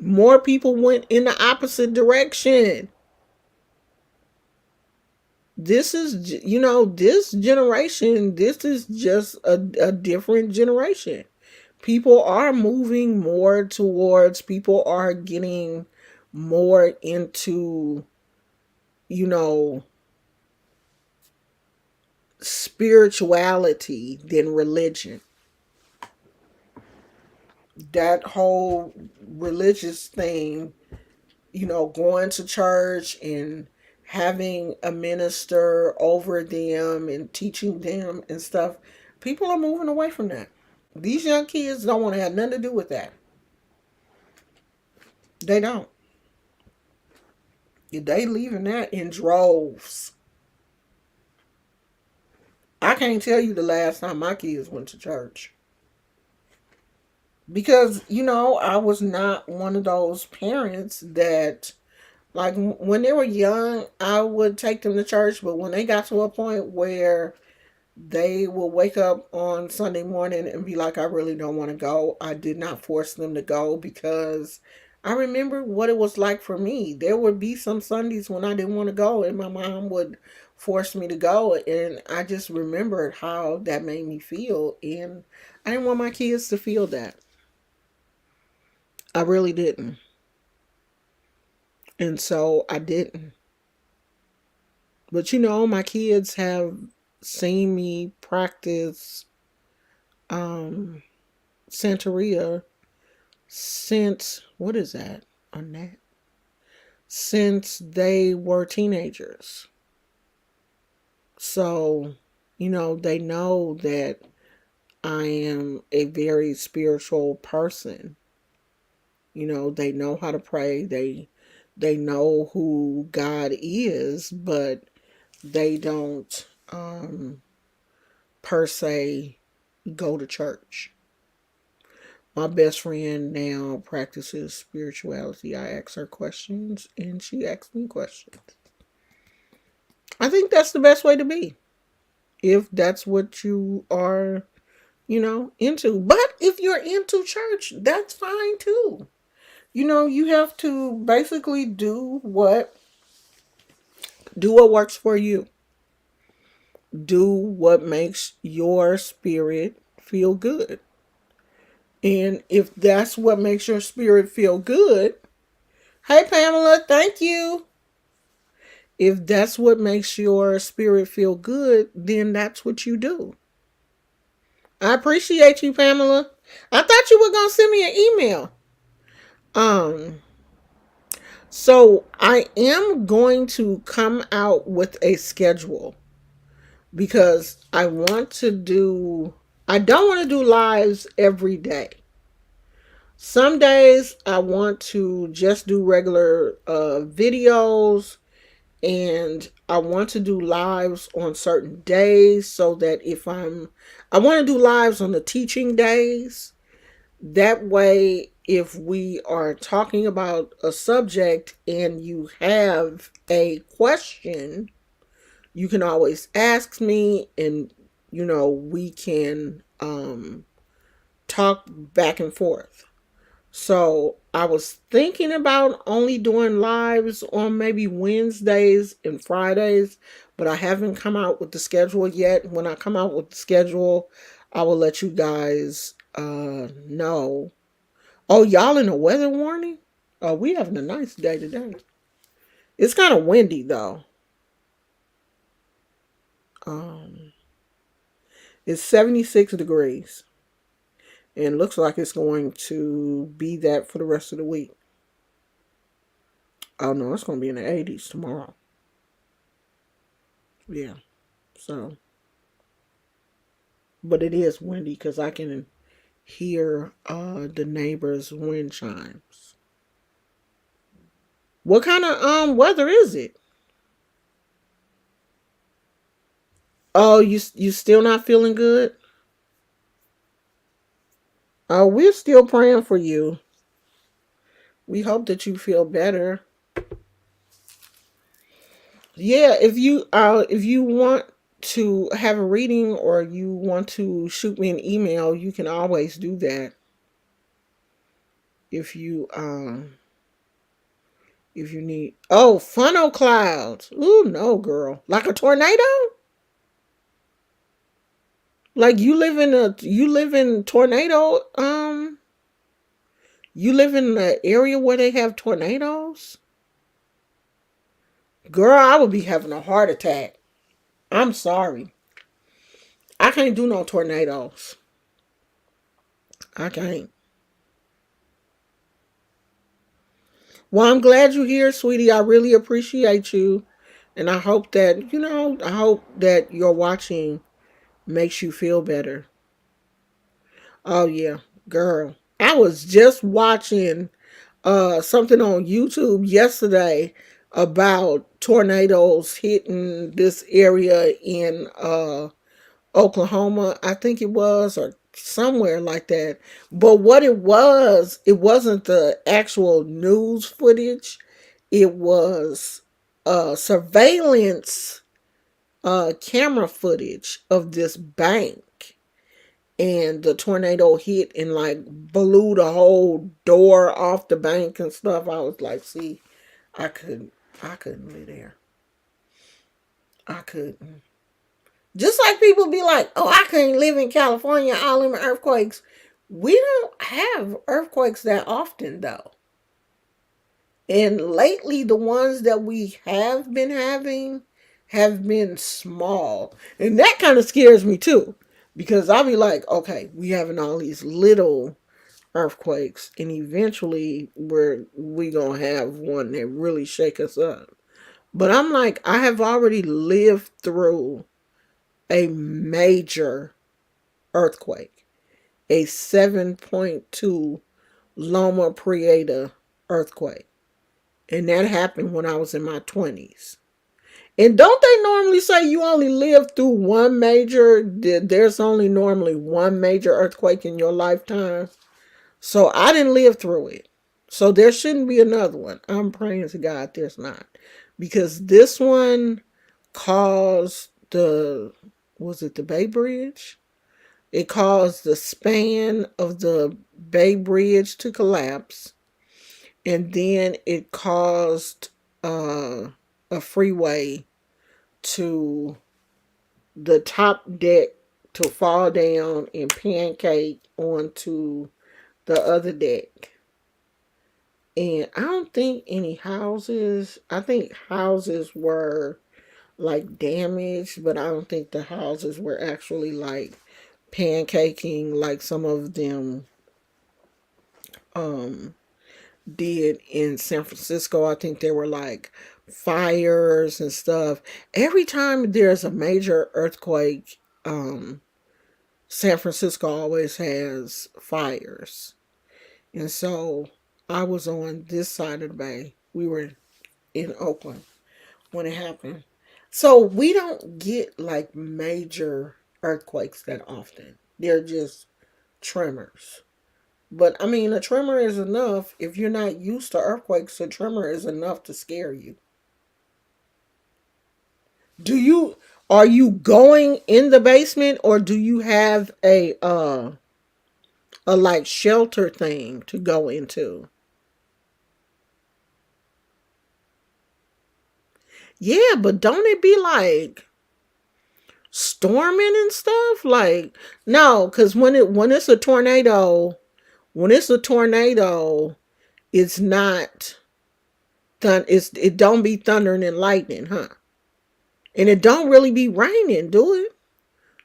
More people went in the opposite direction. This is, this generation, this is just a different generation. People are moving more towards, people are getting more into, you know, spirituality than religion. That whole religious thing, going to church and having a minister over them and teaching them and stuff, people are moving away from that. These young kids don't want to have nothing to do with that. They don't. They leaving that in droves. I can't tell you the last time my kids went to church. Because, I was not one of those parents that, like, when they were young, I would take them to church. But when they got to a point where they will wake up on Sunday morning and be like, I really don't want to go, I did not force them to go, because I remember what it was like for me. There would be some Sundays when I didn't want to go, and my mom would force me to go. And I just remembered how that made me feel. And I didn't want my kids to feel that. I really didn't. And so I didn't. But my kids have seen me practice Santeria since, what is that on that? Since they were teenagers. So, they know that I am a very spiritual person. They know how to pray. They know who God is, but they don't per se go to church. My best friend now practices spirituality. I ask her questions and she asks me questions. I think that's the best way to be. If that's what you are, into. But if you're into church, that's fine too. You have to basically do what works for you. Do what makes your spirit feel good. And if that's what makes your spirit feel good, hey Pamela, thank you. If that's what makes your spirit feel good, then that's what you do. I appreciate you, Pamela. I thought you were gonna send me an email. Um, so I am going to come out with a schedule because I don't want to do lives every day. Some days I want to just do regular videos, and I want to do lives on certain days so that I want to do lives on the teaching days. That way, if we are talking about a subject and you have a question, you can always ask me, and we can talk back and forth. So I was thinking about only doing lives on maybe Wednesdays and Fridays, but I haven't come out with the schedule yet. When I come out with the schedule, I will let you guys know. Oh, y'all in a weather warning? Oh, we having a nice day today. It's kind of windy though. Um, it's 76 degrees, and looks like it's going to be that for the rest of the week. Oh no, it's going to be in the 80s tomorrow. Yeah. So, but it is windy because I can hear the neighbors' wind chimes. What kind of weather is it? Oh, you still not feeling good? Oh, we're still praying for you. We hope that you feel better. Yeah, if you want to have a reading or you want to shoot me an email, you can always do that. If you need, oh, funnel clouds. Ooh, no, girl. Like a tornado? Like you live in tornado, you live in the area where they have tornadoes? Girl, I would be having a heart attack. I'm sorry. I can't do no tornadoes. I can't. Well, I'm glad you're here, sweetie. I really appreciate you. And I hope that your watching makes you feel better. Oh yeah, girl. I was just watching something on YouTube yesterday about tornadoes hitting this area in Oklahoma, I think it was, or somewhere like that. But what it wasn't the actual news footage. It was surveillance camera footage of this bank, and the tornado hit and like blew the whole door off the bank and stuff. I was like, see, I couldn't live there. I couldn't. Just like people be like, oh, I couldn't live in California, all them earthquakes. We don't have earthquakes that often though. And lately the ones that we have been having have been small. And that kind of scares me too. Because I'll be like, okay, we having all these little earthquakes, and eventually we gonna have one that really shake us up. But I'm like, I have already lived through a major earthquake, a 7.2 Loma Prieta earthquake, and that happened when I was in my 20s. And don't they normally say you only live through there's only normally one major earthquake in your lifetime? So I didn't live through it. So there shouldn't be another one. I'm praying to God there's not. Because this one caused the, was it the Bay Bridge? It caused the span of the Bay Bridge to collapse. And then it caused a freeway to the top deck to fall down and pancake onto the other deck. And I don't think any houses, I think houses were like damaged, but I don't think the houses were actually like pancaking like some of them um did in San Francisco. I think there were like fires and stuff. Every time there's a major earthquake, San Francisco always has fires. And so I was on this side of the bay. We were in Oakland when it happened. So we don't get like major earthquakes that often. They're just tremors. But I mean, a tremor is enough. If you're not used to earthquakes, a tremor is enough to scare you. Do you are you going in the basement, or do you have a like shelter thing to go into? Yeah, but don't it be like storming and stuff? Like no, because when it's a tornado, it's not it don't be thundering and lightning, huh? And it don't really be raining, do it?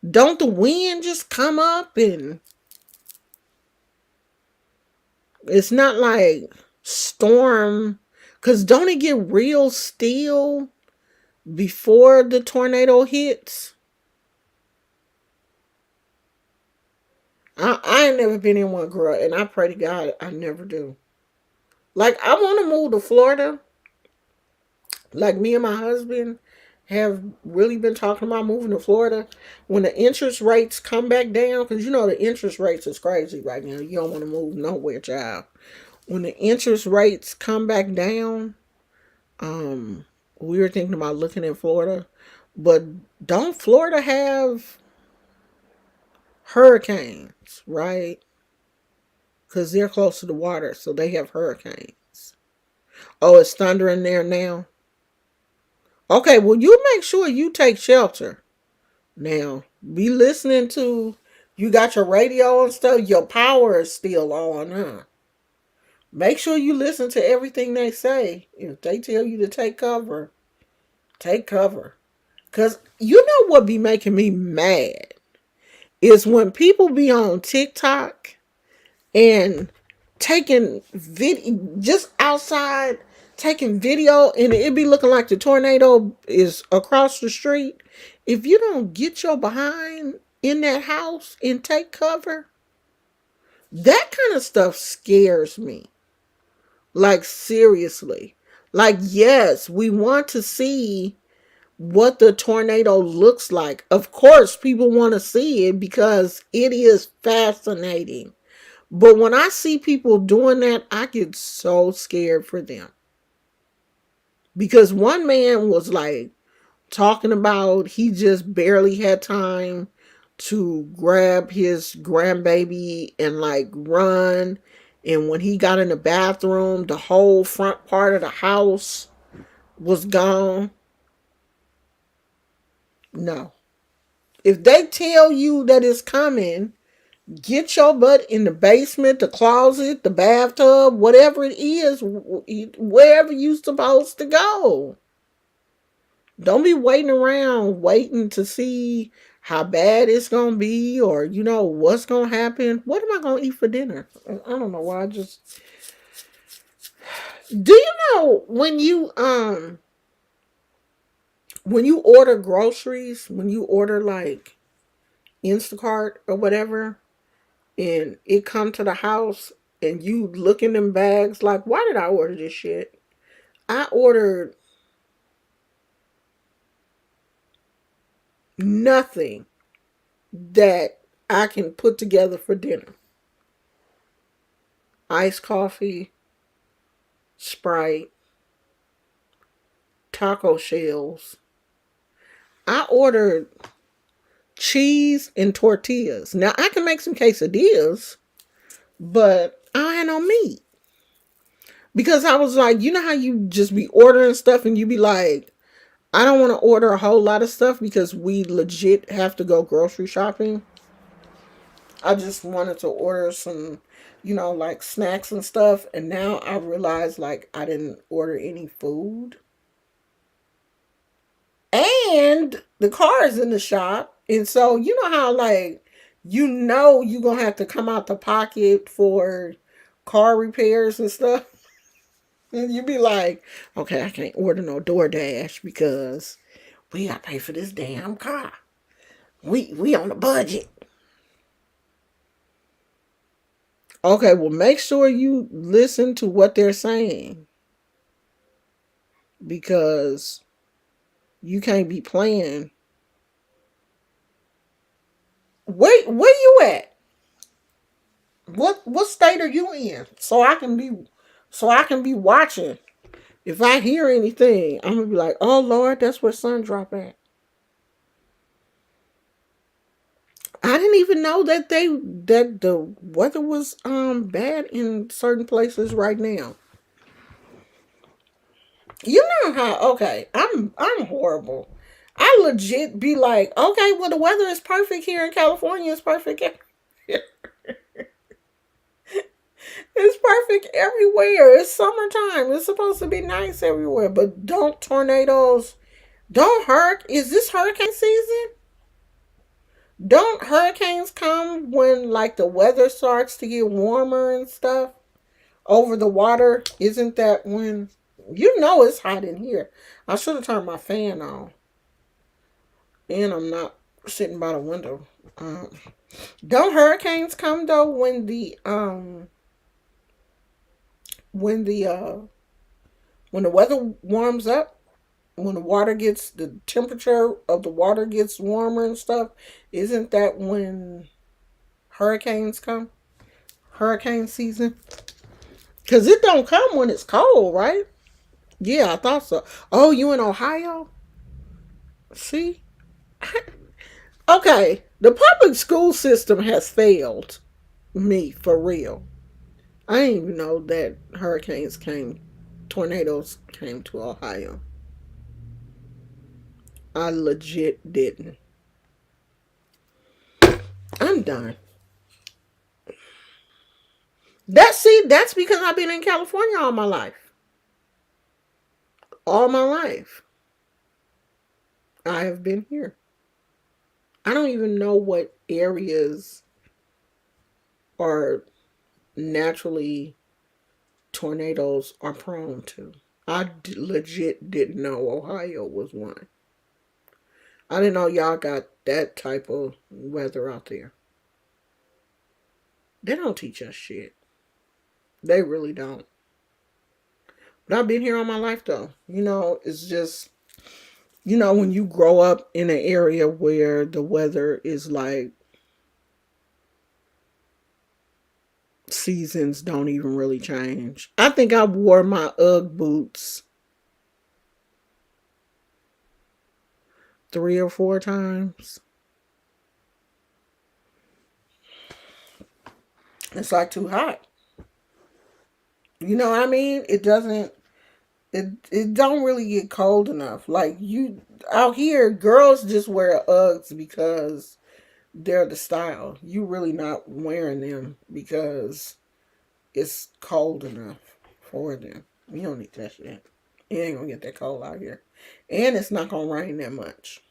Don't the wind just come up and it's not like storm? Because don't it get real still before the tornado hits? I ain't never been in one, girl, and I pray to God I never do. Like, I want to move to Florida. Like, me and my husband have really been talking about moving to Florida when the interest rates come back down, because you know the interest rates is crazy right now. You don't want to move nowhere, child. When the interest rates come back down, um, we were thinking about looking in Florida. But don't Florida have hurricanes, right? Because they're close to the water, so they have hurricanes. Oh, it's thundering there now. Okay, well, you make sure you take shelter. Now, be listening to, you got your radio and stuff, your power is still on, huh? Make sure you listen to everything they say. If they tell you to take cover. Because you know what be making me mad is when people be on TikTok and taking video just outside, taking video, and it be looking like the tornado is across the street. If you don't get your behind in that house and take cover, that kind of stuff scares me. Like, seriously. Like, yes, we want to see what the tornado looks like. Of course, people want to see it because it is fascinating. But when I see people doing that, I get so scared for them. Because one man was like talking about he just barely had time to grab his grandbaby and like run. And when he got in the bathroom, the whole front part of the house was gone. No. If they tell you that it's coming, get your butt in the basement, the closet, the bathtub, whatever it is, wherever you supposed to go. Don't be waiting around waiting to see how bad it's gonna be, or you know what's gonna happen. What am I gonna eat for dinner? I don't know why. I just, do you know when you order groceries, when you order like Instacart or whatever, and it come to the house and you look in them bags like, why did I order this shit? I ordered nothing that I can put together for dinner. iced coffee, Sprite, taco shells. I ordered cheese and tortillas. Now I can make some quesadillas, but I don't have no meat. Because I was like, you know how you just be ordering stuff and you be like, I don't want to order a whole lot of stuff because we legit have to go grocery shopping. I just wanted to order some, like snacks and stuff. And now I realize like I didn't order any food. And the car is in the shop. And so, you know how like, you're going to have to come out the pocket for car repairs and stuff. And you be like, okay, I can't order no DoorDash because we got to pay for this damn car. We on a budget. Okay, well, make sure you listen to what they're saying because you can't be playing. Wait, where you at? What state are you in? So I can be watching. If I hear anything, I'm gonna be like, oh Lord, that's where sun drop at. I didn't even know that the weather was bad in certain places right now. You know how okay, I'm horrible. I legit be like, okay, well the weather is perfect here in California. It's perfect. It's perfect everywhere. It's summertime. It's supposed to be nice everywhere. But don't tornadoes, don't is this hurricane season? Don't hurricanes come when like the weather starts to get warmer and stuff over the water? Isn't that when it's hot in here? I should have turned my fan on. And I'm not sitting by the window. Um, don't hurricanes come though when the weather warms up? When the temperature of the water gets warmer and stuff, isn't that when hurricanes come? Hurricane season? Because it don't come when it's cold, right? Yeah, I thought so. Oh, you in Ohio? See? Okay, the public school system has failed me for real. I didn't even know that tornadoes came to Ohio. I legit didn't. I'm done. That's because I've been in California all my life. All my life. I have been here. I don't even know what areas are naturally tornadoes are prone to. Legit didn't know Ohio was one. I didn't know y'all got that type of weather out there. They don't teach us shit. They really don't. But I've been here all my life though. It's just when you grow up in an area where the weather is like seasons don't even really change. I think I wore my Ugg boots 3 or 4 times. It's like too hot. You know what I mean? It don't really get cold enough. Like you out here, girls just wear Uggs because they're the style. You really not wearing them because it's cold enough for them. You don't need that shit. It ain't gonna get that cold out here. And it's not gonna rain that much.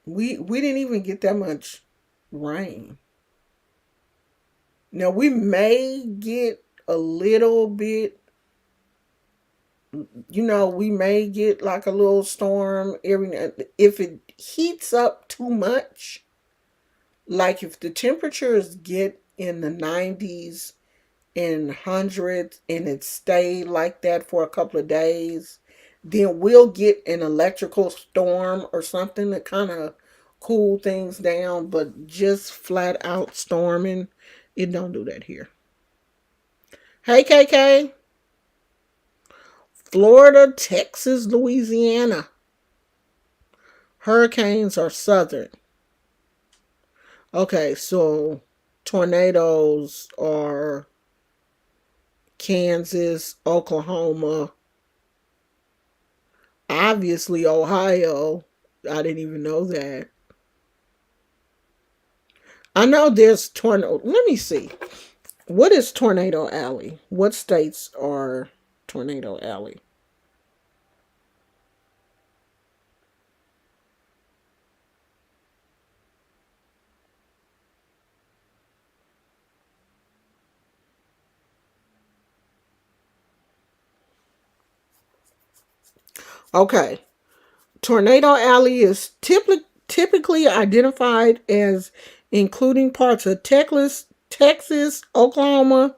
We didn't even get that much rain. Now we may get a little bit, we may get like a little storm every now. If it heats up too much, like if the temperatures get in the 90s and hundreds and it stayed like that for a couple of days, then we'll get an electrical storm or something to kind of cool things down. But just flat out storming, it don't do that here. Hey, KK. Florida, Texas, Louisiana. Hurricanes are southern. Okay, so tornadoes are Kansas, Oklahoma, obviously Ohio. I didn't even know that. I know there's tornado. Let me see. What is Tornado Alley? What states are Tornado Alley? Okay. Tornado Alley is typically identified as including parts of Texas, Oklahoma,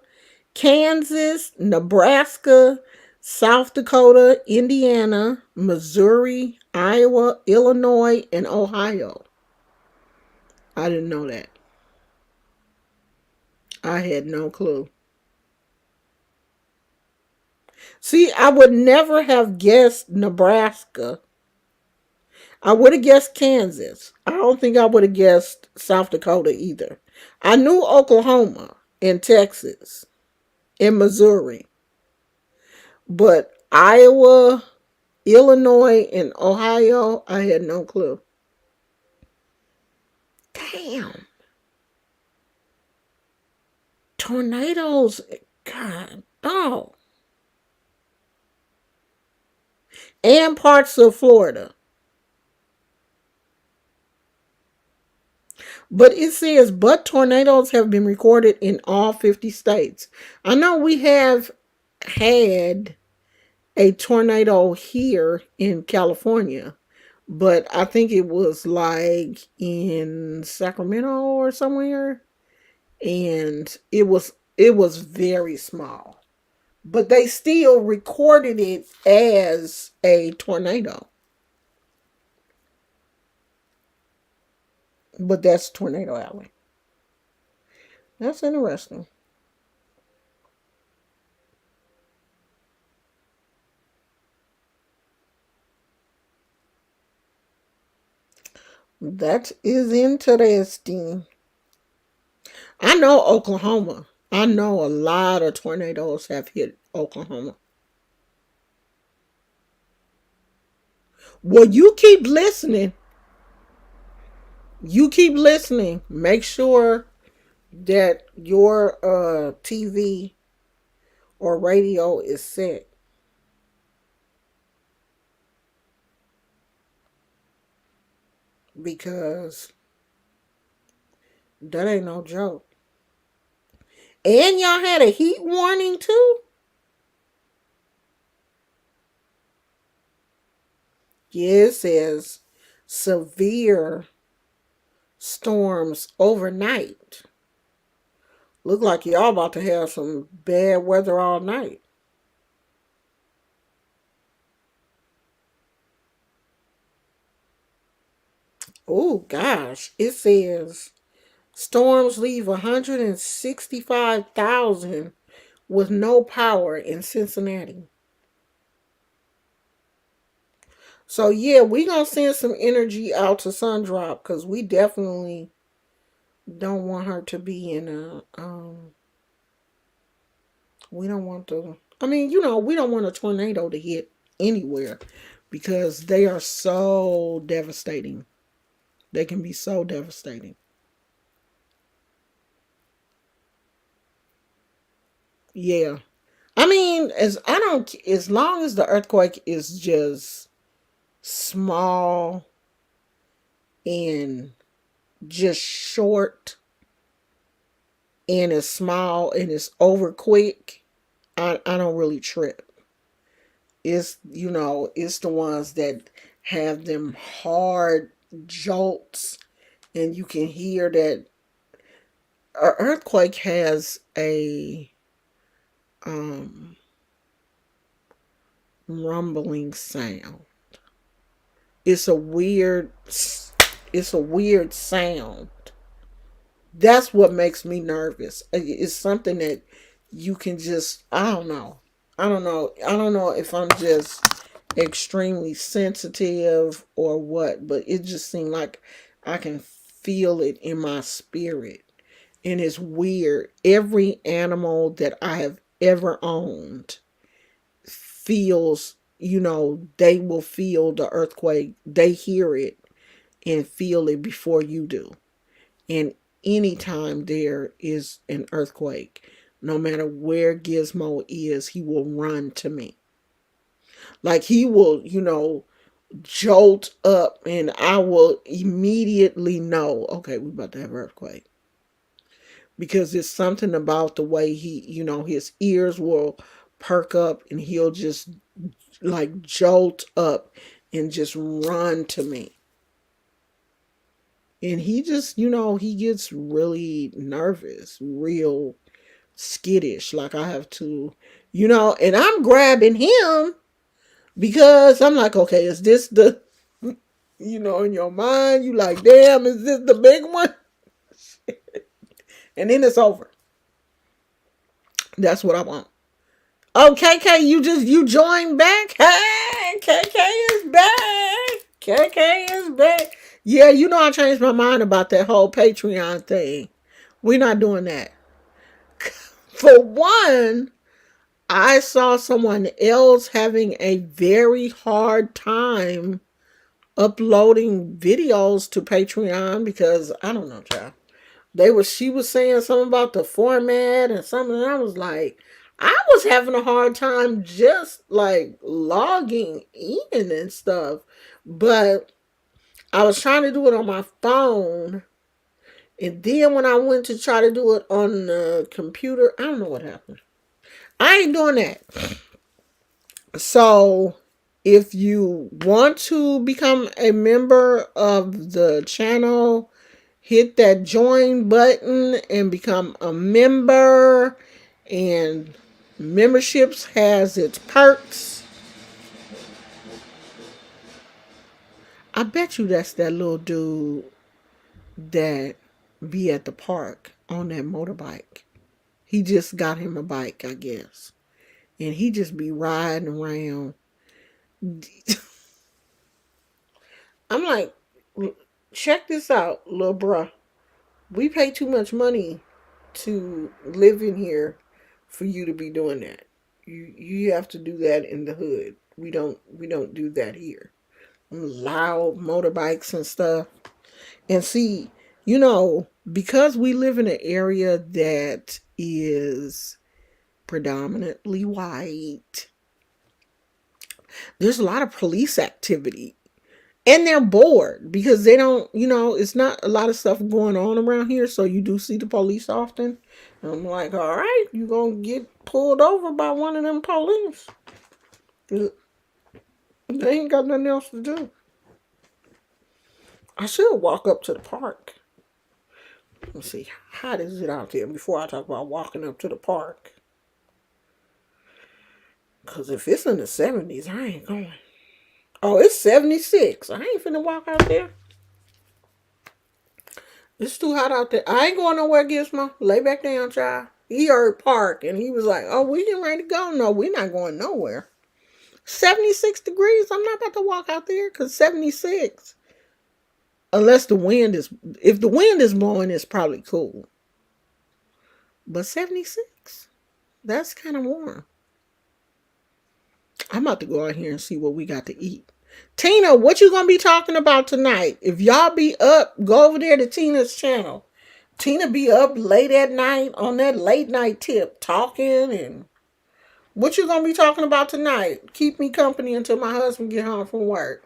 Kansas, Nebraska, South Dakota, Indiana, Missouri, Iowa, Illinois, and Ohio. I didn't know that. I had no clue. See, I would never have guessed Nebraska. I would have guessed Kansas. I don't think I would have guessed South Dakota either. I knew Oklahoma and Texas and Missouri, but Iowa, Illinois, and Ohio, I had no clue. Damn. Tornadoes. God. Oh. And parts of Florida. But it says, but tornadoes have been recorded in all 50 states. I know we have had a tornado here in California, but I think it was like in Sacramento or somewhere, and it was very small. But they still recorded it as a tornado. But that's Tornado Alley. That's interesting. That is interesting. I know Oklahoma. I know a lot of tornadoes have hit Oklahoma. Well, you keep listening. You keep listening. Make sure that your TV or radio is set, because that ain't no joke. And y'all had a heat warning too? Yeah, it says severe storms overnight. Look like y'all about to have some bad weather all night. Oh gosh. It says storms leave 165,000 with no power in Cincinnati. So yeah, we gonna send some energy out to Sundrop, because we definitely don't want her to be in a we don't want to, I mean, we don't want a tornado to hit anywhere, because they are so devastating. They can be so devastating. Yeah. I mean, as long as the earthquake is just small and just short and it's small and it's over quick, I don't really trip. It's the ones that have them hard jolts, and you can hear that an earthquake has a um rumbling sound. It's a weird it's a weird sound. That's what makes me nervous. It's something that you can just, I don't know. I don't know. I don't know if I'm just extremely sensitive or what, but it just seemed like I can feel it in my spirit. And it's weird. Every animal that I have ever owned feels, they will feel the earthquake. They hear it and feel it before you do. And anytime there is an earthquake, no matter where Gizmo is, he will run to me. Like he will, jolt up and I will immediately know, okay, we're about to have an earthquake. Because it's something about the way he, his ears will perk up and he'll just like jolt up and just run to me. And he just, he gets really nervous, real skittish. Like I have to, and I'm grabbing him because I'm like, okay, is this the, in your mind, you like, damn, is this the big one? And then it's over. That's what I want. Oh, KK, you joined back? Hey, KK is back. KK is back. Yeah, I changed my mind about that whole Patreon thing. We're not doing that. For one, I saw someone else having a very hard time uploading videos to Patreon because I don't know, child. She was saying something about the format and something, and I was like, I was having a hard time just like logging in and stuff. But I was trying to do it on my phone. And then when I went to try to do it on the computer, I don't know what happened. I ain't doing that. So if you want to become a member of the channel, hit that join button and become a member. And memberships has its perks. I bet you that's that little dude that be at the park on that motorbike. He just got him a bike, I guess. And he just be riding around. I'm like, check this out, little bruh. We pay too much money to live in here for you to be doing that. You have to do that in the hood. We don't do that here. Loud motorbikes and stuff. And see, because we live in an area that is predominantly white, there's a lot of police activity. And they're bored because they don't, it's not a lot of stuff going on around here. So you do see the police often. And I'm like, all right, you're going to get pulled over by one of them police. They ain't got nothing else to do. I should walk up to the park. Let's see, how hot is it out there before I talk about walking up to the park? Because if it's in the 70s, I ain't going. Oh, it's 76. I ain't finna walk out there. It's too hot out there. I ain't going nowhere, Gizmo. Lay back down, child. He heard park and he was like, oh, we getting ready to go. No, we're not going nowhere. 76 degrees. I'm not about to walk out there because 76. Unless if the wind is blowing, it's probably cool. But 76, that's kind of warm. I'm about to go out here and see what we got to eat. Tina, what you gonna be talking about tonight? If y'all be up, go over there to Tina's channel. Tina be up late at night on that late night tip talking. And what you gonna be talking about tonight? Keep me company until my husband get home from work.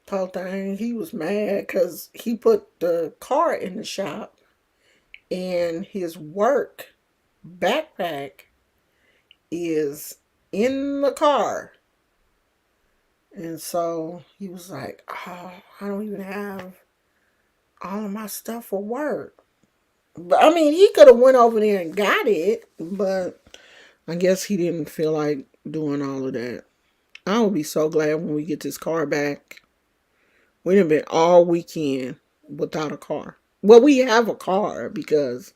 Poor thing, he was mad because he put the car in the shop and his work backpack is in the car. And so he was like, oh, I don't even have all of my stuff for work. But I mean, he could have went over there and got it, but I guess he didn't feel like doing all of that. I will be so glad when we get this car back. We done been all weekend without a car. Well, we have a car because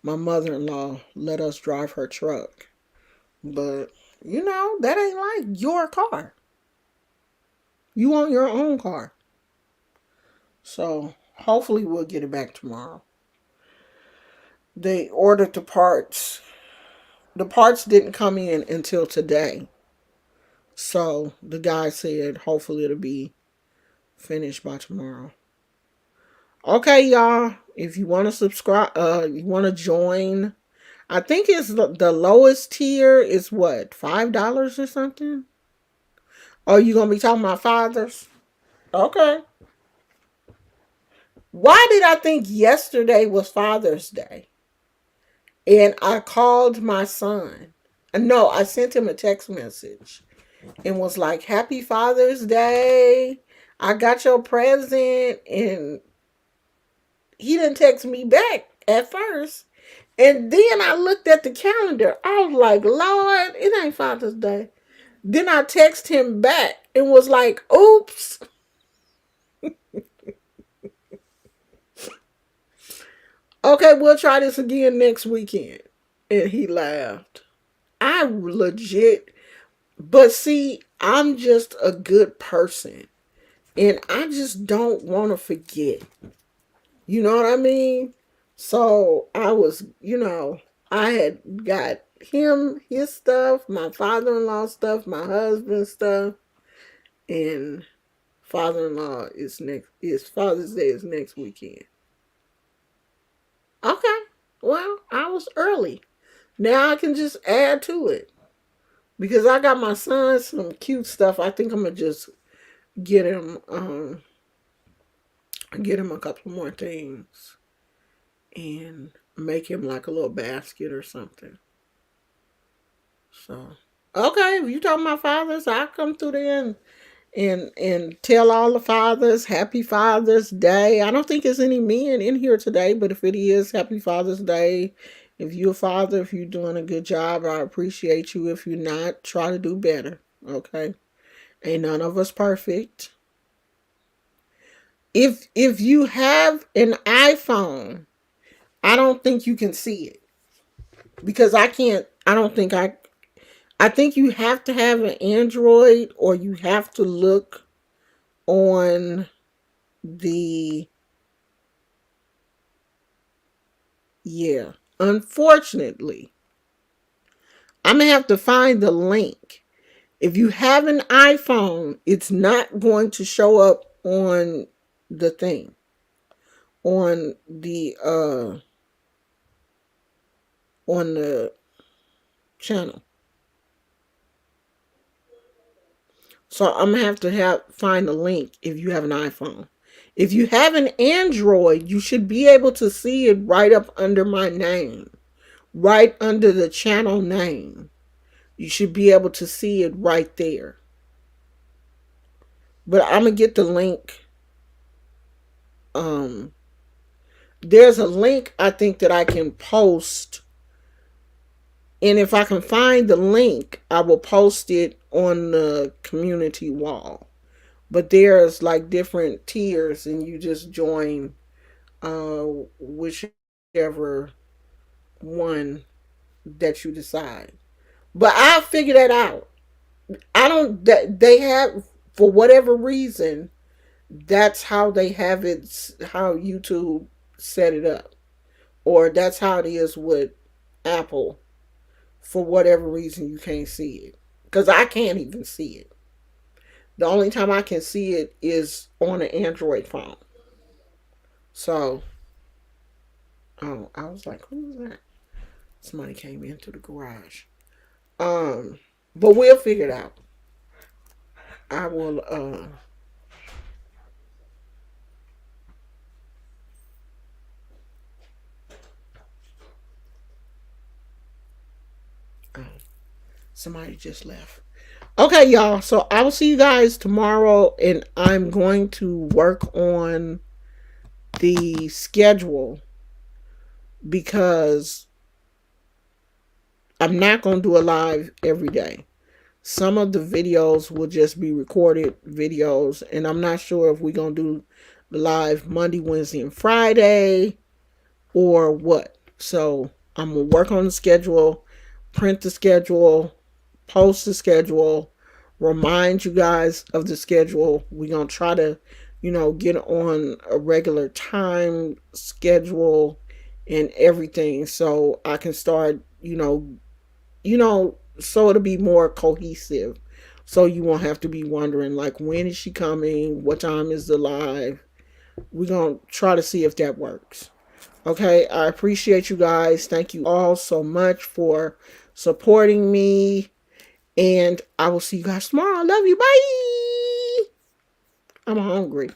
my mother-in-law let us drive her truck. But, you know, that ain't like your car. You want your own car. So, hopefully we'll get it back tomorrow. They ordered the parts. The parts didn't come in until today. So, the guy said hopefully it'll be finished by tomorrow. Okay, y'all. If you want to subscribe, you want to join, I think it's the lowest tier is what, $5 or something? Oh, you gonna be talking about fathers? Okay. Why did I think yesterday was Father's Day? And I called my son. No, I sent him a text message and was like, Happy Father's Day. I got your present. And he didn't text me back at first. And then I looked at the calendar. I was like, Lord, it ain't Father's Day. Then I text him back and was like, oops. Okay, we'll try this again next weekend. And he laughed. I legit, but see, I'm just a good person. And I just don't want to forget. You know what I mean? So I was, I had got him his stuff, my father-in-law stuff, my husband's stuff, and father-in-law is Father's Day is next weekend. Okay. Well, I was early. Now I can just add to it. Because I got my son some cute stuff. I think I'm gonna just get him a couple more things and make him like a little basket or something. So okay, if you talking about fathers, I'll come through there and tell all the fathers Happy Father's Day. I don't think there's any men in here today, but if it is, Happy Father's Day. If you're a father, if you're doing a good job, I appreciate you. If you're not, try to do better. Okay? Ain't none of us perfect. If you have an iPhone, I don't think you can see it. Because I think you have to have an Android or you have to look on the, yeah. Unfortunately, I'm going to have to find the link. If you have an iPhone, it's not going to show up on the thing, on the channel. So I'm gonna have to find a link if you have an iPhone. If you have an Android, you should be able to see it right up under my name, right under the channel name. You should be able to see it right there. But I'm gonna get the link. There's a link I think that I can post, and if I can find the link, I will post it on the community wall. But there's like different tiers, and you just join whichever one that you decide. But I'll figure that out. I don't. They have, for whatever reason, that's how they have it. How YouTube set it up, or that's how it is with Apple. For whatever reason, you can't see it because I can't even see it. The only time I can see it is on an Android phone. So, oh, I was like, who was that? Somebody came into the garage. But we'll figure it out. I will, oh, somebody just left. Okay, y'all. So I will see you guys tomorrow, and I'm going to work on the schedule because I'm not going to do a live every day. Some of the videos will just be recorded videos, and I'm not sure if we're going to do live Monday, Wednesday, and Friday or what. So I'm going to work on the schedule, print the schedule, post the schedule, remind you guys of the schedule. We're going to try to, get on a regular time schedule and everything so I can start, so it'll be more cohesive. So you won't have to be wondering, like, when is she coming? What time is the live? We're going to try to see if that works. Okay, I appreciate you guys. Thank you all so much for supporting me. And I will see you guys tomorrow. I love you. Bye. I'm hungry.